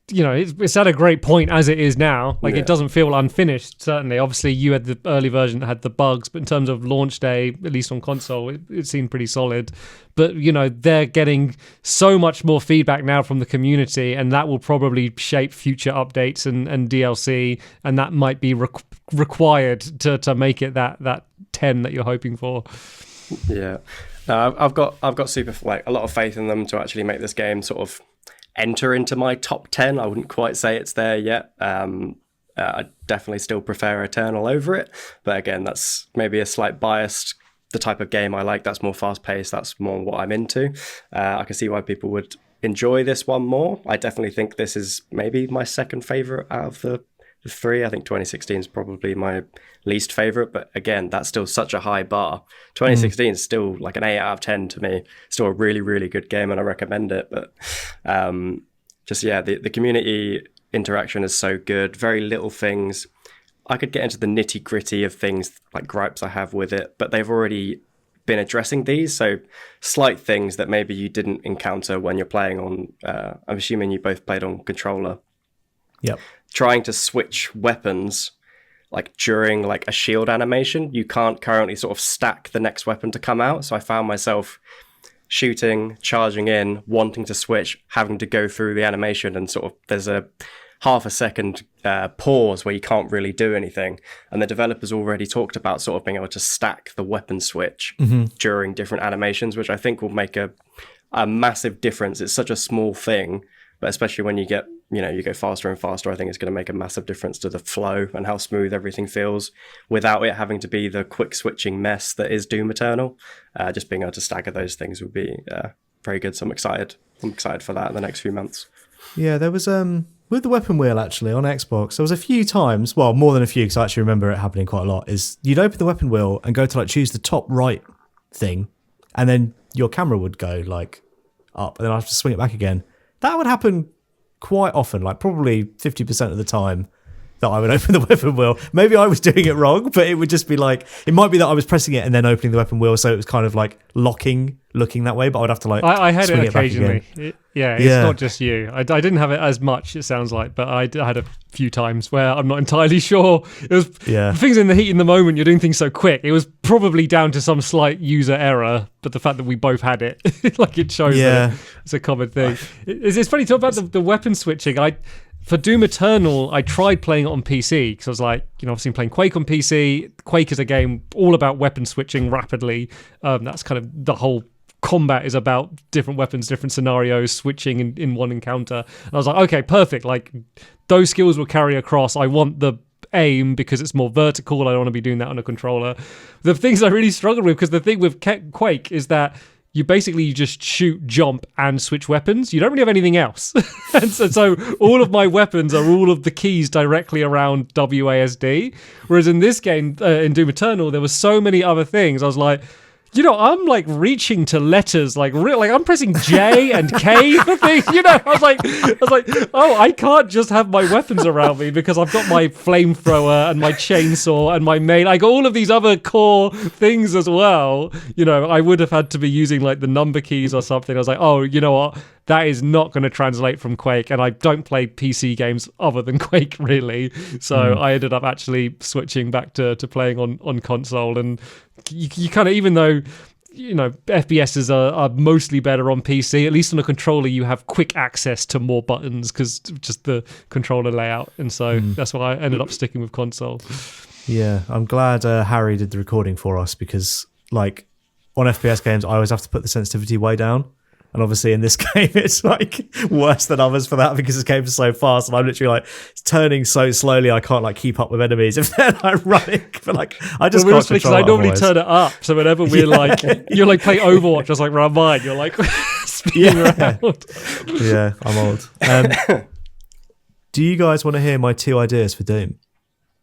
It's at a great point as it is now. Like, it doesn't feel unfinished, certainly. Obviously, you had the early version that had the bugs, but in terms of launch day, at least on console, it seemed pretty solid. But, they're getting so much more feedback now from the community, and that will probably shape future updates and DLC, and that might be required to make it that 10 that you're hoping for. Yeah. No, I've got super, like, a lot of faith in them to actually make this game sort of enter into my top 10. I wouldn't quite say it's there yet. I definitely still prefer Eternal over it, but again, that's maybe a slight bias. The type of game I like, that's more fast paced, that's more what I'm into. I can see why people would enjoy this one more. I definitely think this is maybe my second favorite out of the 3. I think 2016 is probably my least favorite, but again, that's still such a high bar. 2016 is still like an 8 out of 10 to me. Still a really, really good game, and I recommend it. But the community interaction is so good. Very little things. I could get into the nitty gritty of things like gripes I have with it, but they've already been addressing these. So slight things that maybe you didn't encounter when you're playing on. I'm assuming you both played on controller. Yep. Trying to switch weapons like during like a shield animation, you can't currently sort of stack the next weapon to come out. So I found myself shooting, charging in, wanting to switch, having to go through the animation, and sort of there's a half a second pause where you can't really do anything. And the developers already talked about sort of being able to stack the weapon switch during different animations, which I think will make a massive difference. It's such a small thing, but especially when you get you go faster and faster, I think it's going to make a massive difference to the flow and how smooth everything feels without it having to be the quick switching mess that is Doom Eternal. Just being able to stagger those things would be very good. So I'm excited for that in the next few months. Yeah, there was with the weapon wheel actually on Xbox, there was a few times, well, more than a few because I actually remember it happening quite a lot, is you'd open the weapon wheel and go to like choose the top right thing, and then your camera would go like up, and then I have to swing it back again. That would happen quite often, like probably 50% of the time that I would open the weapon wheel. Maybe I was doing it wrong, but it would just be like, it might be that I was pressing it and then opening the weapon wheel, so it was kind of like looking that way, but I would have to like I had swing it occasionally. It's not just you. I didn't have it as much, it sounds like, but I had a few times where I'm not entirely sure. It was things in the heat in the moment, you're doing things so quick. It was probably down to some slight user error, but the fact that we both had it, like it shows that it's a common thing. It's funny to talk about the weapon switching. For Doom Eternal, I tried playing it on PC because I was like, obviously playing Quake on PC. Quake is a game all about weapon switching rapidly. That's kind of the whole combat is about different weapons, different scenarios, switching in one encounter. And I was like, okay, perfect. Like those skills will carry across. I want the aim because it's more vertical. I don't want to be doing that on a controller. The things I really struggled with, because the thing with Quake is that you just shoot, jump, and switch weapons. You don't really have anything else. And so all of my weapons are all of the keys directly around WASD. Whereas in this game, in Doom Eternal, there were so many other things. I was like, I'm like reaching to letters, like I'm pressing J and K for things. I was like, oh, I can't just have my weapons around me because I've got my flamethrower and my chainsaw and my main. I got all of these other core things as well. I would have had to be using like the number keys or something. I was like, oh, you know what? That is not going to translate from Quake, and I don't play PC games other than Quake, really. So I ended up actually switching back to playing on console, and you kind of, even though FPSs are mostly better on PC, at least on a controller you have quick access to more buttons because just the controller layout, and so that's why I ended up sticking with console. Yeah, I'm glad Harry did the recording for us, because like on FPS games I always have to put the sensitivity way down. And obviously in this game, it's like worse than others for that because this game is so fast, and I'm literally like turning so slowly I can't like keep up with enemies if they're like running. But like I just can't control it. I normally turn it up, so whenever we're like you're like playing Overwatch, just like around mine, you're like spinning around. Yeah, I'm old. Do you guys want to hear my 2 ideas for Doom?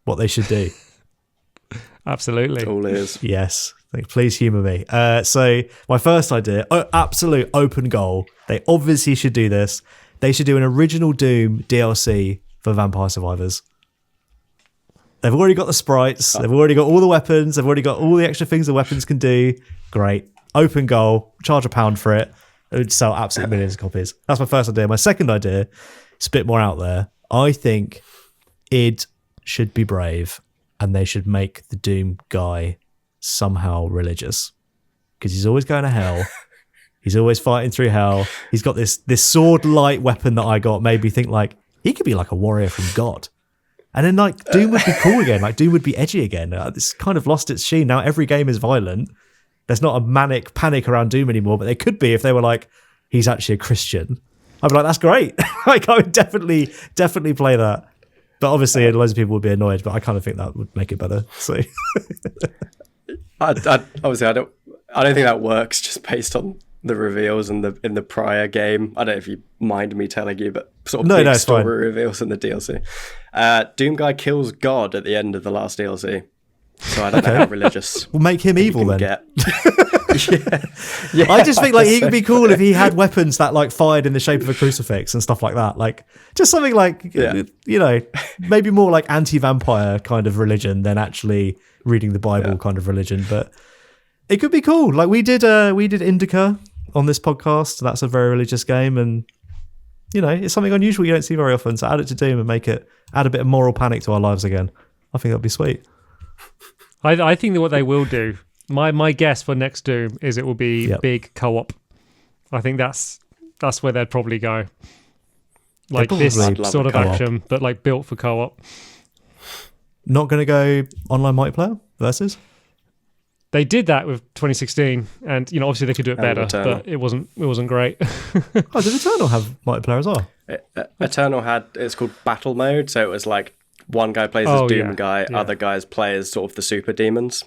What they should do? Absolutely. All ears. Yes. Please humour me. So my first idea, absolute open goal. They obviously should do this. They should do an original Doom DLC for Vampire Survivors. They've already got the sprites. They've already got all the weapons. They've already got all the extra things the weapons can do. Great. Open goal. Charge £1 for it. It would sell absolutely millions of copies. That's my first idea. My second idea, it's a bit more out there. I think id should be brave, and they should make the Doom guy somehow religious, because he's always going to hell. He's always fighting through hell. He's got this sword light weapon that I got, made me think like he could be like a warrior from God. And then like Doom would be cool again, like Doom would be edgy again. It's kind of lost its sheen. Now every game is violent. There's not a manic panic around Doom anymore, but they could be if they were like, he's actually a Christian. I'd be like, that's great. Like I would definitely play that. But obviously loads of people would be annoyed, but I kind of think that would make it better. So obviously I don't think that works just based on the reveals in the prior game. I don't know if you mind me telling you, but sort of big story reveals in the DLC. Doom guy kills God at the end of the last DLC. So I don't know how religious. We'll make him evil then. Yeah. I just think like he could be cool if he had weapons that like fired in the shape of a crucifix and stuff like that. Like just something like maybe more like anti-vampire kind of religion than actually reading the Bible kind of religion. But it could be cool. Like we did Indica on this podcast. That's a very religious game, and it's something unusual you don't see very often. So add it to Doom and add a bit of moral panic to our lives again. I think that'd be sweet. I think that what they will do, my guess for next Doom is it will be big co-op. I think that's where they'd probably go. Like this sort of action, but like built for co-op. Not going to go online multiplayer versus? They did that with 2016, and obviously they could do it better, but it wasn't great. Oh, did Eternal have multiplayer as well? Eternal it's called battle mode, so it was like one guy plays as Doom guy, other guys play as sort of the super demons.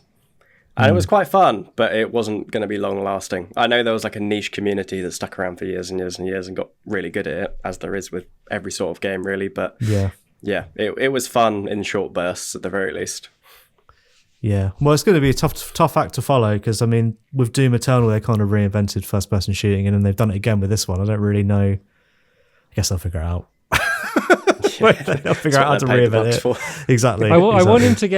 And it was quite fun, but it wasn't going to be long lasting. I know there was like a niche community that stuck around for years and years and years and got really good at it, as there is with every sort of game, really. But it was fun in short bursts at the very least. Yeah. Well, it's going to be a tough act to follow because, I mean, with Doom Eternal, they kind of reinvented first-person shooting, and then they've done it again with this one. I don't really know. I guess I'll figure it out. I'll figure out how to reinvent it. Exactly. I want him to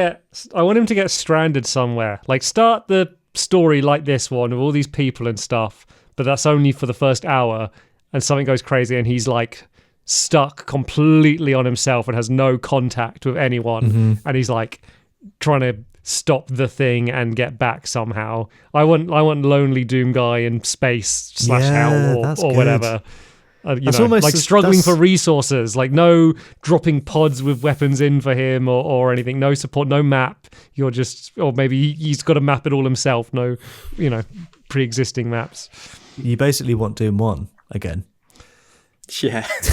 get stranded somewhere. Like, start the story like this one with all these people and stuff, but that's only for the first hour, and something goes crazy, and he's like stuck completely on himself and has no contact with anyone, and he's like trying to stop the thing and get back somehow. I want lonely Doom guy in space / hell or whatever. That's almost like struggling for resources, like no dropping pods with weapons in for him or anything, no support, no map. You're just, or maybe he's got to map it all himself. No, pre-existing maps. You basically want Doom 1 again. Yeah. But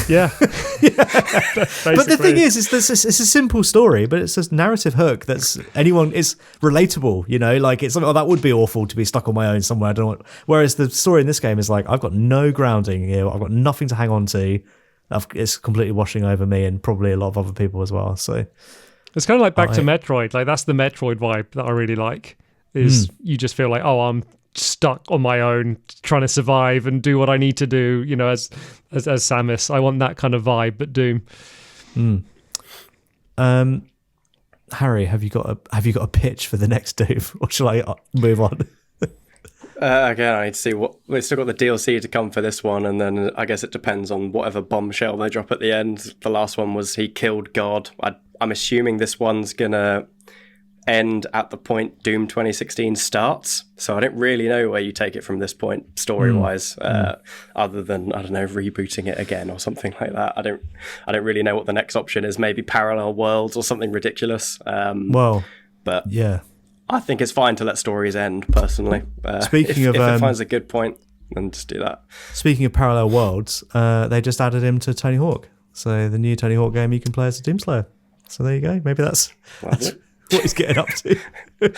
the thing is it's a simple story, but it's a narrative hook that's is relatable. Like it's like, that would be awful to be stuck on my own somewhere. I don't know what. Whereas the story in this game is like, I've got no grounding here. I've got nothing to hang on to. It's completely washing over me and probably a lot of other people as well. So it's kind of like back to Metroid. Like that's the Metroid vibe that I really like. Is you just feel like, I'm stuck on my own trying to survive and do what I need to do, as Samus. I want that kind of vibe, but Doom. Harry, have you got a pitch for the next Doom, or shall I move on? Again, I need to see we've still got the DLC to come for this one, and then I guess it depends on whatever bombshell they drop at the end. The last one was he killed God. I'm assuming this one's gonna end at the point Doom 2016 starts, so I don't really know where you take it from this point story-wise, other than, I don't know, rebooting it again or something like that. I don't really know what the next option is. Maybe parallel worlds or something ridiculous. But yeah, I think it's fine to let stories end, personally. Speaking if it finds a good point, then just do that. Speaking of parallel worlds, they just added him to Tony Hawk, so the new Tony Hawk game you can play as a Doomslayer. So there you go. Maybe that's what he's getting up to.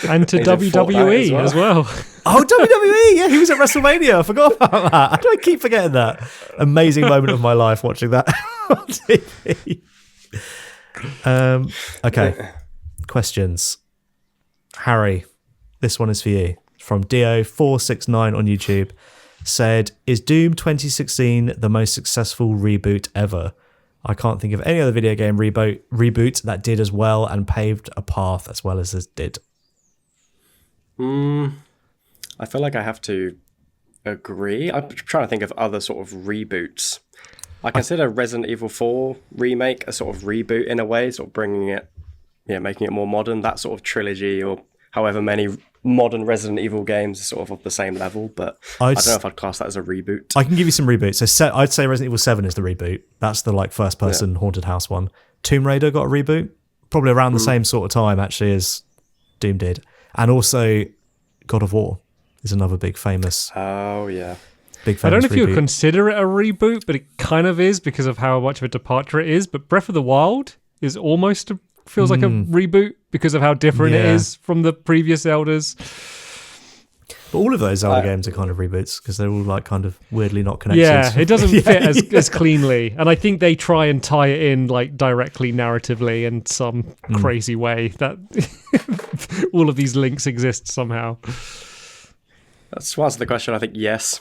And to WWE as well. Oh, WWE! Yeah, he was at WrestleMania. I forgot about that. How do I keep forgetting that? Amazing moment of my life watching that on TV. Okay. Questions. Harry, this one is for you. From Dio469 on YouTube. Said, is Doom 2016 the most successful reboot ever? I can't think of any other video game reboot that did as well and paved a path as well as this did. I feel like I have to agree. I'm trying to think of other sort of reboots. I consider Resident Evil 4 remake a sort of reboot in a way, sort of bringing it, making it more modern. That sort of trilogy or however many modern Resident Evil games are sort of the same level, but I don't know if I'd class that as a reboot. I can give you some reboots. So I'd say Resident Evil 7 is the reboot. That's the first person haunted house one. Tomb Raider got a reboot, probably around the same sort of time actually as Doom did. And also God of War is another big famous. Oh yeah. Big famous I don't know if you reboot. consider it a reboot, but it kind of is because of how much of a departure it is. But Breath of the Wild is almost feels like a reboot because of how different it is from the previous Zeldas. But all of those Zelda games are kind of reboots because they're all kind of weirdly not connected. Yeah, it doesn't fit as cleanly. And I think they try and tie it in directly narratively in some crazy way that all of these links exist somehow. To answer the question, I think yes.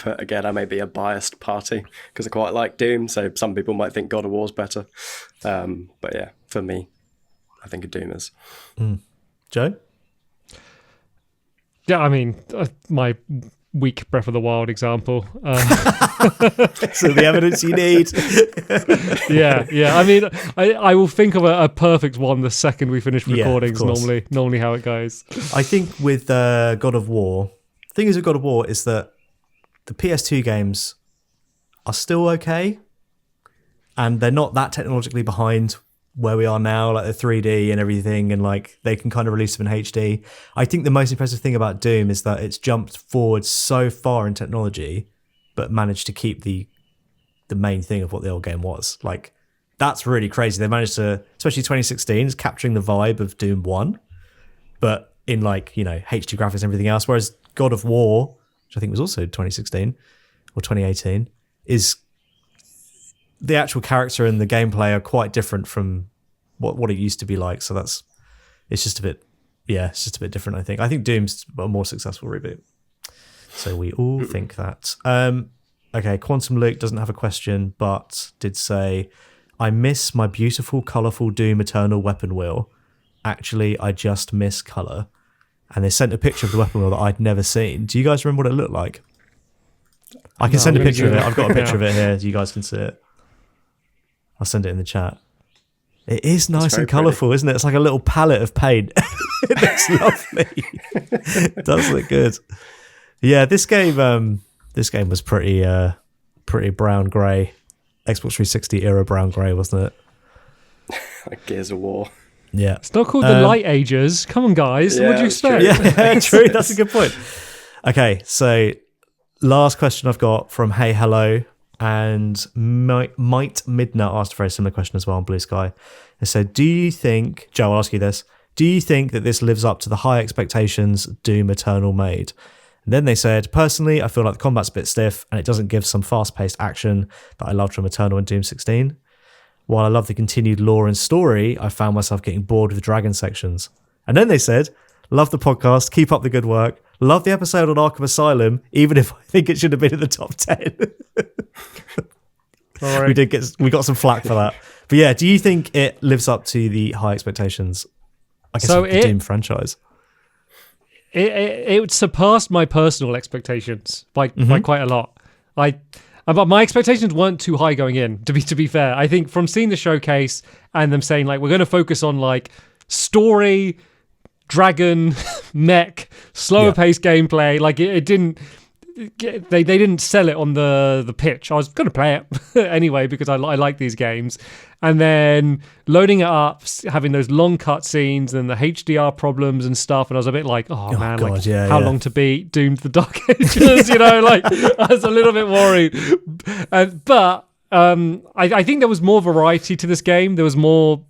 But again, I may be a biased party because I quite like Doom, so some people might think God of War's better. But yeah, for me, I think a Doom is. Joe? Yeah, I mean, my weak Breath of the Wild example. So the evidence you need. Yeah. I mean, I will think of a perfect one the second we finish recordings. Normally how it goes. I think with God of War, the thing is with God of War is that the PS2 games are still okay, and they're not that technologically behind where we are now, like the 3D and everything, and like they can kind of release them in HD. I think the most impressive thing about Doom is that it's jumped forward so far in technology, but managed to keep the main thing of what the old game was. Like, that's really crazy. They managed to, especially 2016, is capturing the vibe of Doom 1, but in like, HD graphics and everything else. Whereas God of War, which I think was also 2016 or 2018, is the actual character and the gameplay are quite different from what it used to be like. So it's just a bit different, I think. I think Doom's a more successful reboot. So we all think that. Okay, Quantum Luke doesn't have a question, but did say, I miss my beautiful, colourful Doom Eternal weapon wheel. Actually, I just miss colour. And they sent a picture of the weapon wheel that I'd never seen. Do you guys remember what it looked like? I can send a picture of it. I've got a picture of it here. You guys can see it. I'll send it in the chat. It is nice and colourful, isn't it? It's like a little palette of paint. It looks lovely. It does look good. Yeah, this game was pretty brown grey. Xbox 360 era brown grey, wasn't it? Like Gears of War. Yeah. It's not called the Light Ages. Come on, guys. Yeah, What do you expect? Yeah, true. That's a good point. Okay, so last question I've got from Hey Hello, and Might Midna asked a very similar question as well on Blue Sky. They said, do you think, Joe, I'll ask you this, do you think that this lives up to the high expectations Doom Eternal made? And then they said, personally, I feel like the combat's a bit stiff and it doesn't give some fast-paced action that I loved from Eternal and Doom 16. While I love the continued lore and story, I found myself getting bored with the dragon sections. And then they said, love the podcast, keep up the good work, love the episode on Arkham Asylum, even if I think it should have been in the top 10. All right. We got some flack for that. But yeah, do you think it lives up to the high expectations, I guess, of the Doom franchise? It surpassed my personal expectations by quite a lot. But my expectations weren't too high going in, to be fair. I think from seeing the showcase and them saying, like, we're going to focus on, like, story, dragon, mech, slower paced gameplay, like, it didn't... They didn't sell it on the pitch. I was going to play it anyway because I like these games. And then loading it up, having those long cutscenes and the HDR problems and stuff. And I was a bit like, how long to beat Doomed the Dark Ages? Like I was a little bit worried. But I think there was more variety to this game. There was more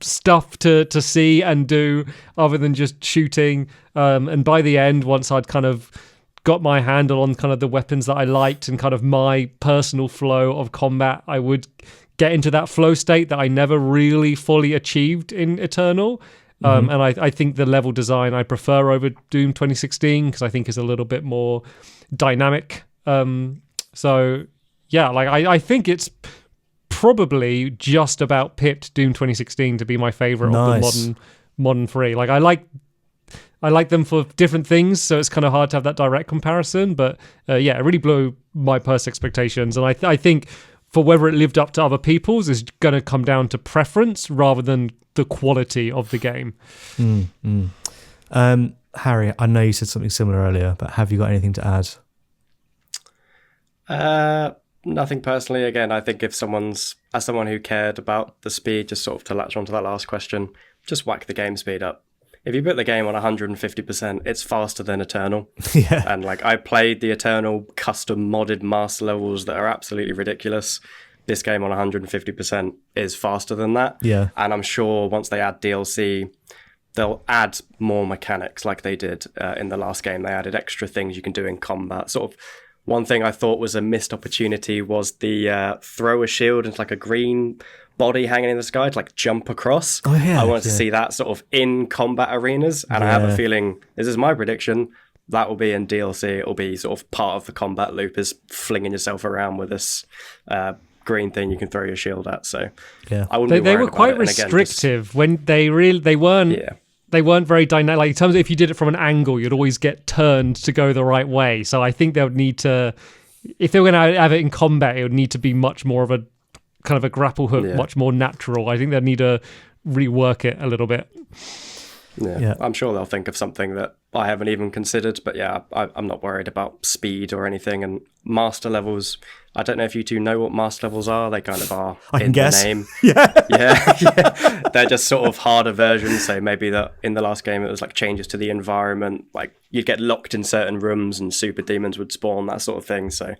stuff to see and do other than just shooting. And by the end, once I'd kind of got my handle on kind of the weapons that I liked and kind of my personal flow of combat, I would get into that flow state that I never really fully achieved in Eternal. And I think the level design I prefer over Doom 2016 because I think is a little bit more dynamic. So yeah, like I think it's probably just about pipped Doom 2016 to be my favorite of the modern three. Like I like them for different things, so it's kind of hard to have that direct comparison. But it really blew my personal expectations. And I think for whether it lived up to other people's is going to come down to preference rather than the quality of the game. Harry, I know you said something similar earlier, but have you got anything to add? Nothing personally. Again, I think if as someone who cared about the speed, just sort of to latch onto that last question, just whack the game speed up. If you put the game on 150%, it's faster than Eternal. Yeah. And like I played the Eternal custom modded master levels that are absolutely ridiculous. This game on 150% is faster than that. Yeah. And I'm sure once they add DLC, they'll add more mechanics like they did in the last game. They added extra things you can do in combat. Sort of one thing I thought was a missed opportunity was the throw a shield into like a green body hanging in the sky to like jump across. Oh yeah, I wanted to see that sort of in combat arenas, and I have a feeling, this is my prediction, that will be in DLC. It'll be sort of part of the combat loop is flinging yourself around with this green thing you can throw your shield at. So yeah, I wouldn't. They were quite restrictive when they weren't. Yeah. They weren't very dynamic. Like in terms of if you did it from an angle, you'd always get turned to go the right way. So I think they would need to, if they were going to have it in combat, it would need to be much more of a kind of a grapple hook, much more natural. I think they'd need to rework it a little bit. Yeah. I'm sure they'll think of something that I haven't even considered. But yeah, I'm not worried about speed or anything. And master levels, I don't know if you two know what master levels are. They kind of are I in can guess. the name. Yeah. Yeah. They're just sort of harder versions. So maybe that in the last game it was like changes to the environment. Like you'd get locked in certain rooms and super demons would spawn, that sort of thing. So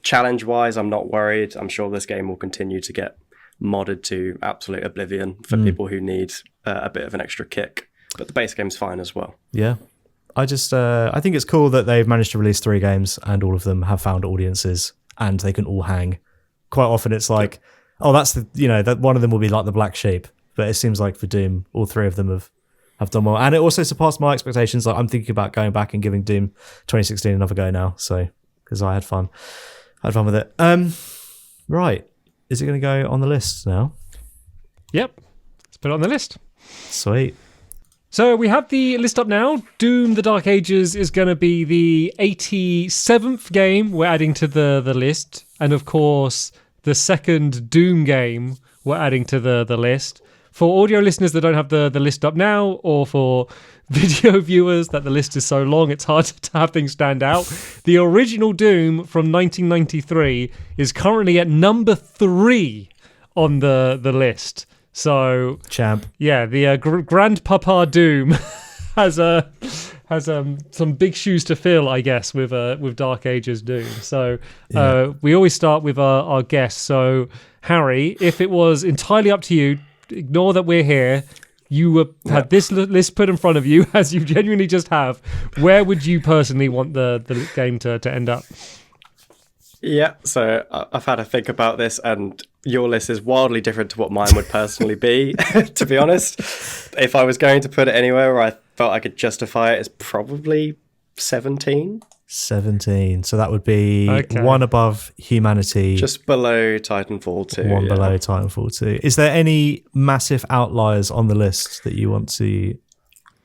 challenge-wise, I'm not worried. I'm sure this game will continue to get modded to absolute oblivion for people who need a bit of an extra kick. But the base game's fine as well. Yeah. I think it's cool that they've managed to release 3 games and all of them have found audiences and they can all hang. Quite often it's like, oh, that's that one of them will be like the black sheep. But it seems like for Doom, all 3 of them have done well. And it also surpassed my expectations. Like I'm thinking about going back and giving Doom 2016 another go now. So, because I had fun. With it. Right. Is it going to go on the list now? Yep. Let's put it on the list. Sweet. So we have the list up now. Doom The Dark Ages is going to be the 87th game we're adding to the list. And of course, the second Doom game we're adding to the list. For audio listeners that don't have the list up now, or for video viewers that the list is so long it's hard to have things stand out, the original Doom from 1993 is currently at number 3 on the list. So champ. Yeah, the Grandpapa Doom has some big shoes to fill, I guess, with Dark Ages Doom. So we always start with our guests. So Harry, if it was entirely up to you, ignore that we're here. You had this list put in front of you, as you genuinely just have. Where would you personally want the game to end up? Yeah, so I've had to think about this, and your list is wildly different to what mine would personally be, to be honest. If I was going to put it anywhere where I felt I could justify it, it's probably 17. 17. So that would be one above Humanity. Just below Titanfall 2. One below Titanfall 2. Is there any massive outliers on the list that you want to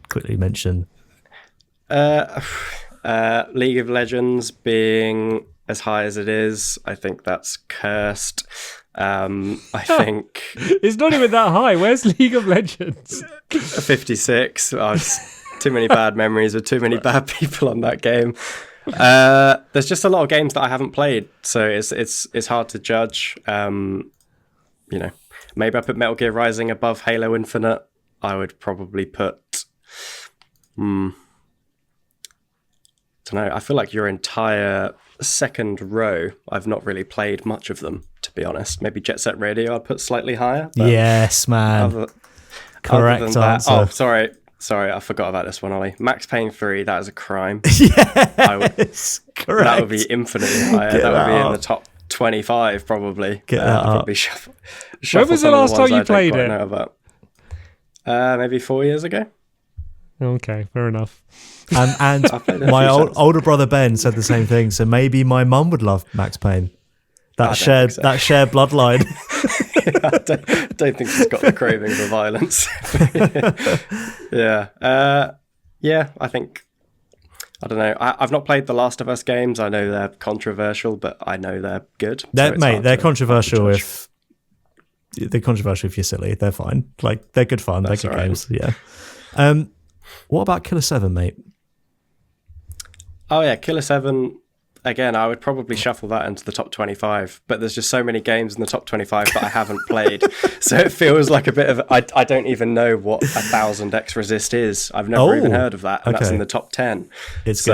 quickly mention? League of Legends being as high as it is, I think that's cursed. I think... It's not even that high. Where's League of Legends? 56. Too many bad memories with too many bad people on that game. There's just a lot of games that I haven't played, so it's hard to judge. Maybe I put Metal Gear Rising above Halo Infinite. I would probably put don't know, I feel like your entire second row, I've not really played much of them, to be honest. Maybe Jet Set Radio I'd put slightly higher. Yes, man. Correct answer. Sorry, I forgot about this one, Ollie. Max Payne 3, that is a crime. Yes, correct. That would be infinitely higher. That would be in the top 25, probably. Get that probably when was the last time you played it? Maybe 4 years ago. Okay, fair enough. And my older brother Ben said the same thing, so maybe my mum would love Max Payne. That shared bloodline. I don't think she's got the craving for violence. Yeah, I think, I don't know. I've not played the Last of Us games. I know they're controversial, but I know they're good. They're controversial if you're silly. They're fine. Like, they're good fun. They're good games. Yeah. What about Killer 7, mate? Oh yeah, Killer 7. Again, I would probably shuffle that into the top 25, but there's just so many games in the top 25 that I haven't played. So it feels like a bit of... I don't even know what 1000X Resist is. I've never even heard of that, and that's in the top 10. It's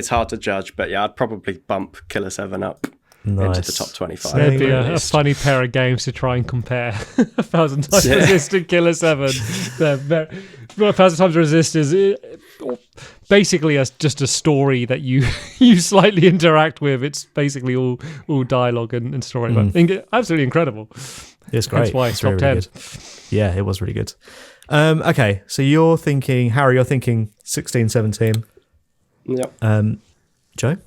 hard to judge, but yeah, I'd probably bump Killer 7 up into the top 25. So it'd be a funny pair of games to try and compare. 1000 Times Resist and Killer 7. 1000 Times Resist is... basically just a story that you slightly interact with. It's basically all dialogue and story. Absolutely incredible. It's great. That's why it's top really 10. Good. Yeah, it was really good. Okay, so you're thinking, Harry, you're thinking 16, 17. Yep. Joe?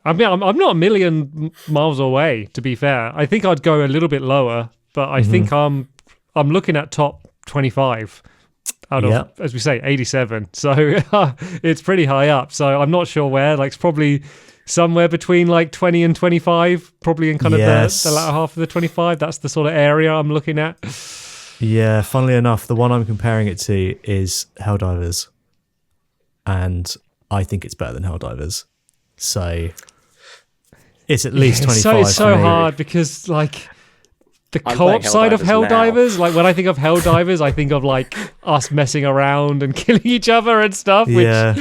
I mean, I'm not a million miles away, to be fair. I think I'd go a little bit lower, but I think I'm looking at top 25. Out of, as we say, 87. So it's pretty high up. So I'm not sure where. Like, it's probably somewhere between like 20 and 25. Probably in kind of the latter half of the 25. That's the sort of area I'm looking at. Yeah, funnily enough, the one I'm comparing it to is Helldivers. And I think it's better than Helldivers. So it's at least 25. It's so for me. hard because like the I'm co-op playing side of Helldivers Helldivers, like when I think of Helldivers, I think of like us messing around and killing each other and stuff, which Yeah.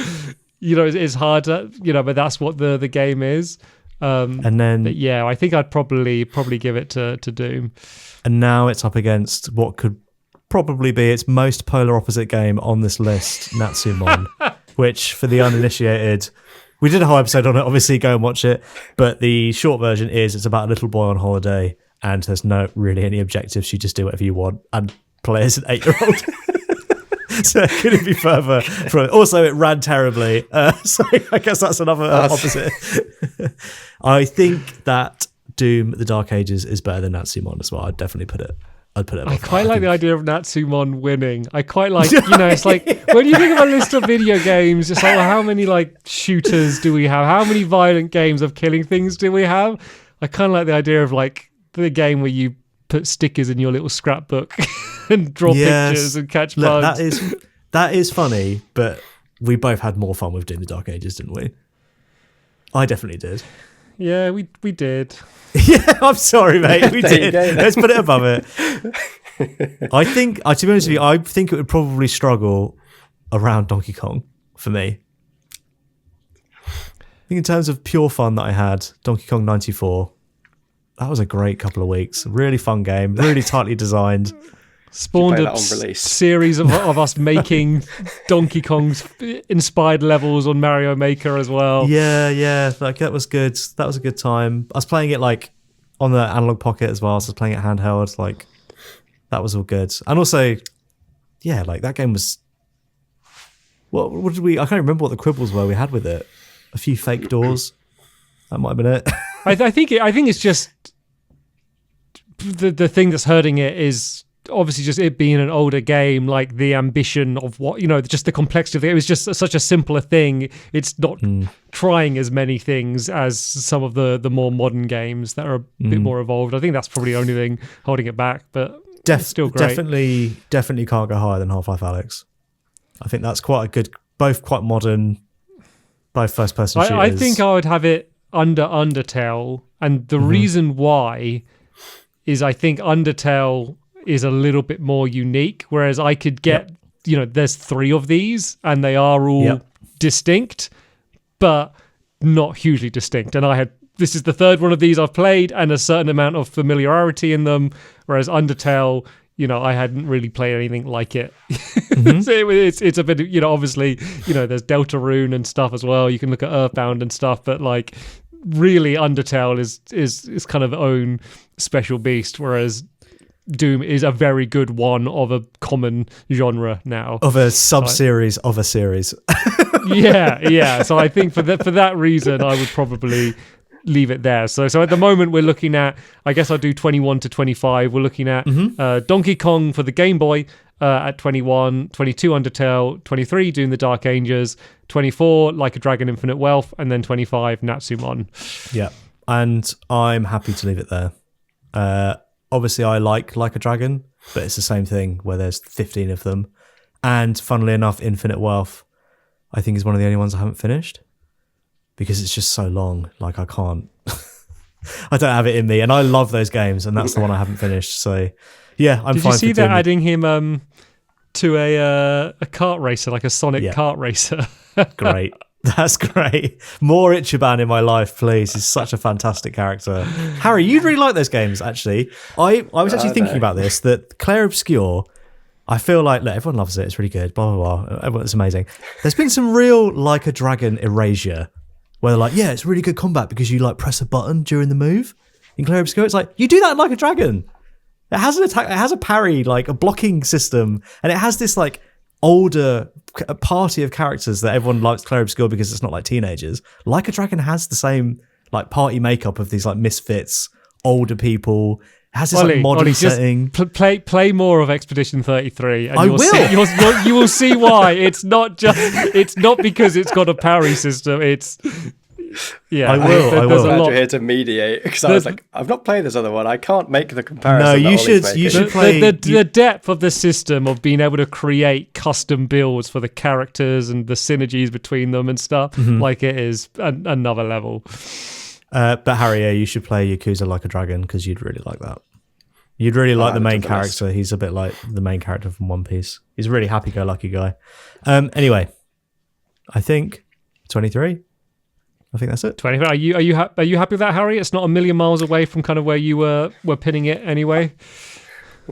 is hard to, but that's what the game is. And then But yeah, I think I'd probably give it to Doom. and now it's up against what could probably be its most polar opposite game on this list, Natsumon, which for the uninitiated, we did a whole episode on it, obviously go and watch it, but the short version is it's about a little boy on holiday and there's no really any objectives, you just do whatever you want and play as an 8-year-old. So it couldn't be further from it. Also, it ran terribly. So I guess that's another opposite. I think that Doom: The Dark Ages is better than Natsumon as well. I'd definitely put it. I'd put it. I quite like the idea of Natsumon winning. I quite like, it's like when you think of a list of video games, it's like, well, how many like shooters do we have? How many violent games of killing things do we have? I kind of like the idea of like the game where you put stickers in your little scrapbook and draw pictures and catch bugs. That is funny, but we both had more fun with Doom: The Dark Ages, didn't we? I definitely did. Yeah, we did. Yeah, I'm sorry, mate. We There you did. go. Let's put it above it. I think, to be honest with you, I think it would probably struggle around Donkey Kong for me. I think in terms of pure fun that I had, Donkey Kong 94, that was a great couple of weeks. Really fun game, really tightly designed. Spawned play a that on release? series of us making Donkey Kong's inspired levels on Mario Maker as well. Yeah, like that was good. That was a good time. I was playing it like on the Analog Pocket as well, so I was playing it handheld. Like that was all good. And also, yeah, like that game was. What did we? I can't remember what the quibbles were we had with it. A few fake doors. That might have been it. I think it's just the thing that's hurting it is obviously just it being an older game, like the ambition of what, just the complexity of it. It was just such a simpler thing. It's not trying as many things as some of the more modern games that are a bit more evolved. I think that's probably the only thing holding it back, but it's still great. Definitely can't go higher than Half-Life Alyx. I think that's quite a good, both quite modern, both first-person shooters. I think I would have it under Undertale, and the reason why is I think Undertale is a little bit more unique, whereas I could get, there's 3 of these and they are all distinct, but not hugely distinct. And this is the 3rd one of these I've played and a certain amount of familiarity in them, whereas Undertale, I hadn't really played anything like it. So it's a bit, obviously, there's Deltarune and stuff as well. You can look at Earthbound and stuff, but like really Undertale is kind of own special beast, whereas Doom is a very good one of a common genre now. Of a sub-series of a series. Yeah. So I think for that reason, I would probably leave it there. So at the moment, we're looking at, I guess I'll do 21 to 25. We're looking at Donkey Kong for the Game Boy at 21, 22 Undertale, 23 Doom: The Dark Ages, 24 Like a Dragon Infinite Wealth, and then 25 Natsumon. Yeah, and I'm happy to leave it there. Obviously, I like a Dragon, but it's the same thing where there's 15 of them. And funnily enough, Infinite Wealth, I think is one of the only ones I haven't finished because it's just so long. Like I can't, I don't have it in me. And I love those games, and that's the one I haven't finished. So yeah, I'm fine. Did you see for that doing adding him to a kart racer, like a Sonic kart racer? Great. That's great. More Ichiban in my life, please. He's such a fantastic character. Harry, you'd really like those games, actually. I was actually thinking about this, that Claire Obscure, I feel like, look, everyone loves it. It's really good, blah, blah, blah. It's amazing. There's been some real Like a Dragon erasure where they're like, yeah, it's really good combat because you like press a button during the move. In Claire Obscure, it's like, you do that in Like a Dragon. It has an attack, it has a parry, like a blocking system, and it has this like older party of characters that everyone likes Claire Obscure because it's not like teenagers. Like a Dragon has the same like party makeup of these like misfits, older people. It has this like modern setting. Play more of Expedition 33, and I will. You will see why. It's not because it's got a parry system. It's Yeah, I will. I there's will. a Glad lot. you're here to mediate, because I was like, I've not played this other one. I can't make the comparison. No, that you Ollie's should- making. you should play- The depth of the system of being able to create custom builds for the characters and the synergies between them and stuff, like it is another level. But Harry, yeah, you should play Yakuza Like a Dragon because you'd really like that. You'd really like the add it main to the list. character. He's a bit like the main character from One Piece. He's a really happy-go-lucky guy. Anyway, I think 23. I think that's it. 20. Are you happy with that, Harry? It's not a million miles away from kind of where you were pinning it anyway.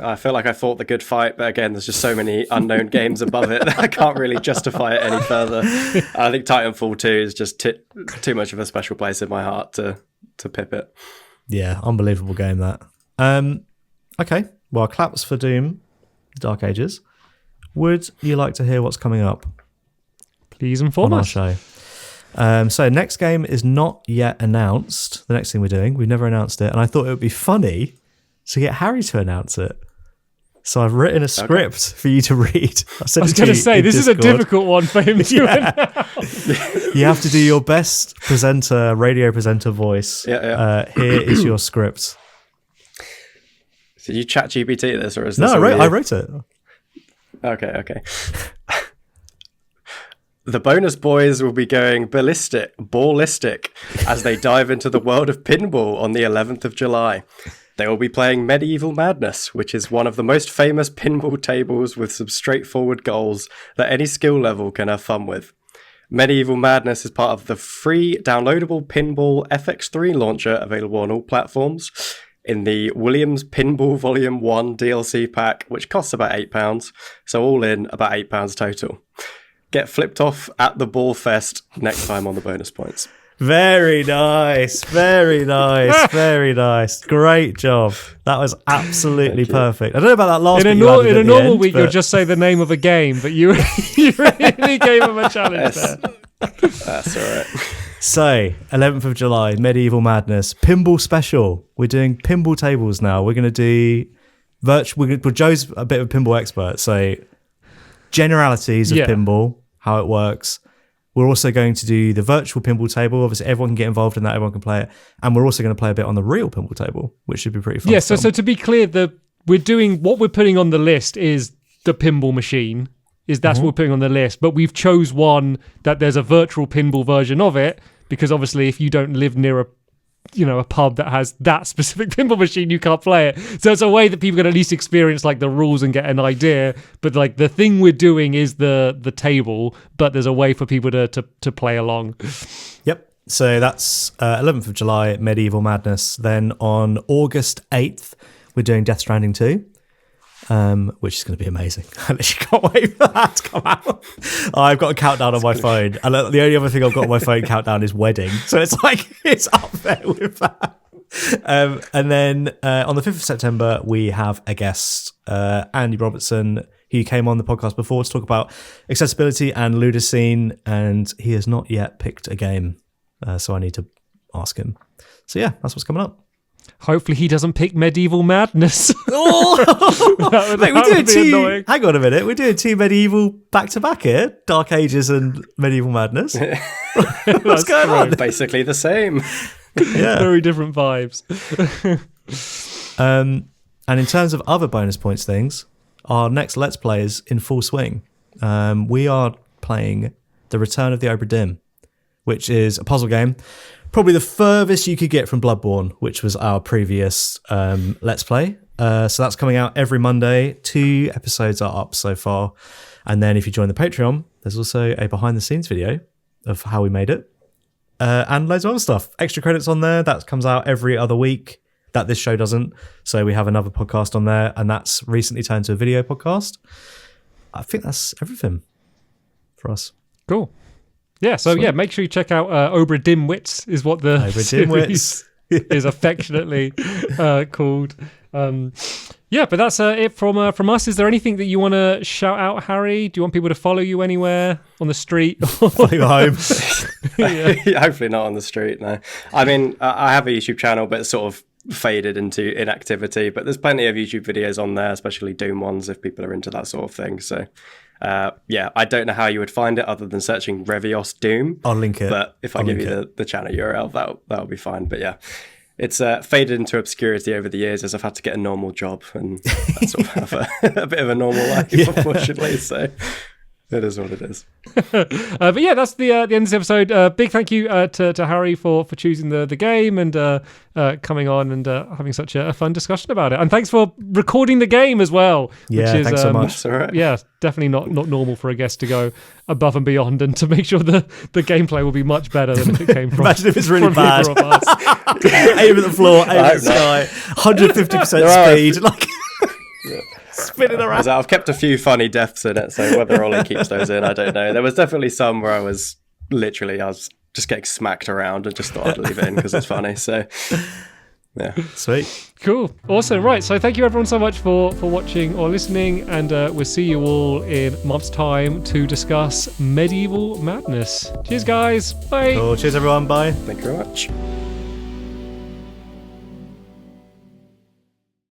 I feel like I fought the good fight, but again, there's just so many unknown games above it that I can't really justify it any further. I think Titanfall 2 is just too much of a special place in my heart to pip it. Yeah, unbelievable game that. Okay, well, claps for Doom, Dark Ages. Would you like to hear what's coming up Please inform on our us. show? So next game is not yet announced. The next thing we're doing, we've never announced it, and I thought it would be funny to get Harry to announce it. So I've written a script for you to read. I was going to say, this is a difficult one for him to announce. You have to do your best radio presenter voice. Yeah. Here is your script. Did you chat GPT this, or is this No, all you? I wrote it. Okay. The bonus boys will be going ballistic as they dive into the world of pinball on the 11th of July. They will be playing Medieval Madness, which is one of the most famous pinball tables with some straightforward goals that any skill level can have fun with. Medieval Madness is part of the free downloadable Pinball FX3 launcher available on all platforms in the Williams Pinball Volume 1 DLC pack, which costs about £8, so all in about £8 total. Get flipped off at the Ball Fest next time on the bonus points. Very nice. Very nice. Very nice. Great job. That was absolutely perfect. I don't know about that last bit you added In at a the normal end, week, but you'll just say the name of a game, but you really gave him a challenge there. That's all right. So, 11th of July, Medieval Madness, Pinball Special. We're doing pinball tables now. We're going to do virtual. Well, Joe's a bit of a pinball expert, so generalities of pinball, how it works. We're also going to do the virtual pinball table. Obviously, everyone can get involved in that. Everyone can play it. And we're also going to play a bit on the real pinball table, which should be pretty fun. Yeah, so to be clear, we're doing what we're putting on the list is the pinball machine. That's what we're putting on the list. But we've chose one that there's a virtual pinball version of it, because obviously if you don't live near a pub that has that specific pinball machine, you can't play it. So it's a way that people can at least experience like the rules and get an idea. But like the thing we're doing is the table, but there's a way for people to play along. Yep. So that's 11th of July, Medieval Madness. Then on August 8th, we're doing Death Stranding 2. Which is going to be amazing. I literally can't wait for that to come out. I've got a countdown on my phone, and the only other thing I've got on my phone countdown is wedding. So it's like it's up there with that. And then on the 5th of September, we have a guest, Andy Robertson. He came on the podcast before to talk about accessibility and Ludocene, and he has not yet picked a game, so I need to ask him. So yeah, that's what's coming up. Hopefully he doesn't pick Medieval Madness. Mate, we're doing two. Hang on a minute. We're doing two medieval back to back here. Dark Ages and Medieval Madness. What's going on? Basically the same. Yeah. Very different vibes. And in terms of other bonus points things, our next Let's Play is in full swing. We are playing The Return of the Obra Dinn, which is a puzzle game. Probably the furthest you could get from Bloodborne, which was our previous Let's Play. So that's coming out every Monday. 2 episodes are up so far. And then if you join the Patreon, there's also a behind-the-scenes video of how we made it. And loads of other stuff. Extra credits on there. That comes out every other week. That this show doesn't. So we have another podcast on there. And that's recently turned to a video podcast. I think that's everything for us. Cool. Yeah, so yeah, make sure you check out Obra Dimwits is what the series is affectionately called. Yeah, but that's it from us. Is there anything that you want to shout out, Harry? Do you want people to follow you anywhere on the street? Follow you home. Hopefully not on the street, no. I mean, I have a YouTube channel, but it's sort of faded into inactivity. But there's plenty of YouTube videos on there, especially Doom ones, if people are into that sort of thing. So Yeah, I don't know how you would find it other than searching Revios Doom. I'll link it. But if I give you the channel URL, that'll be fine. But yeah, it's faded into obscurity over the years as I've had to get a normal job and I sort of have a bit of a normal life, unfortunately. So it is what it is. But yeah, that's the end of this episode. Big thank you to Harry for choosing the game and coming on and having such a fun discussion about it. And thanks for recording the game as well. Yeah, which is, thanks so much. That's all right. Yeah, definitely not normal for a guest to go above and beyond and to make sure the gameplay will be much better than if it came from. Imagine if it's really from bad. either of us. Aim at the floor, aim at the sky, 150% speed, like spinning around. I've kept a few funny deaths in it, so whether Ollie keeps those in, I don't know. There was definitely some where I was just getting smacked around and just thought I'd leave it in because it's funny. So yeah, Sweet. Cool. Awesome. Right. So thank you everyone so much for watching or listening, and we'll see you all in a month's time to discuss Medieval Madness. Cheers, guys. Bye. Cool. Cheers, everyone. Bye. thank you very much.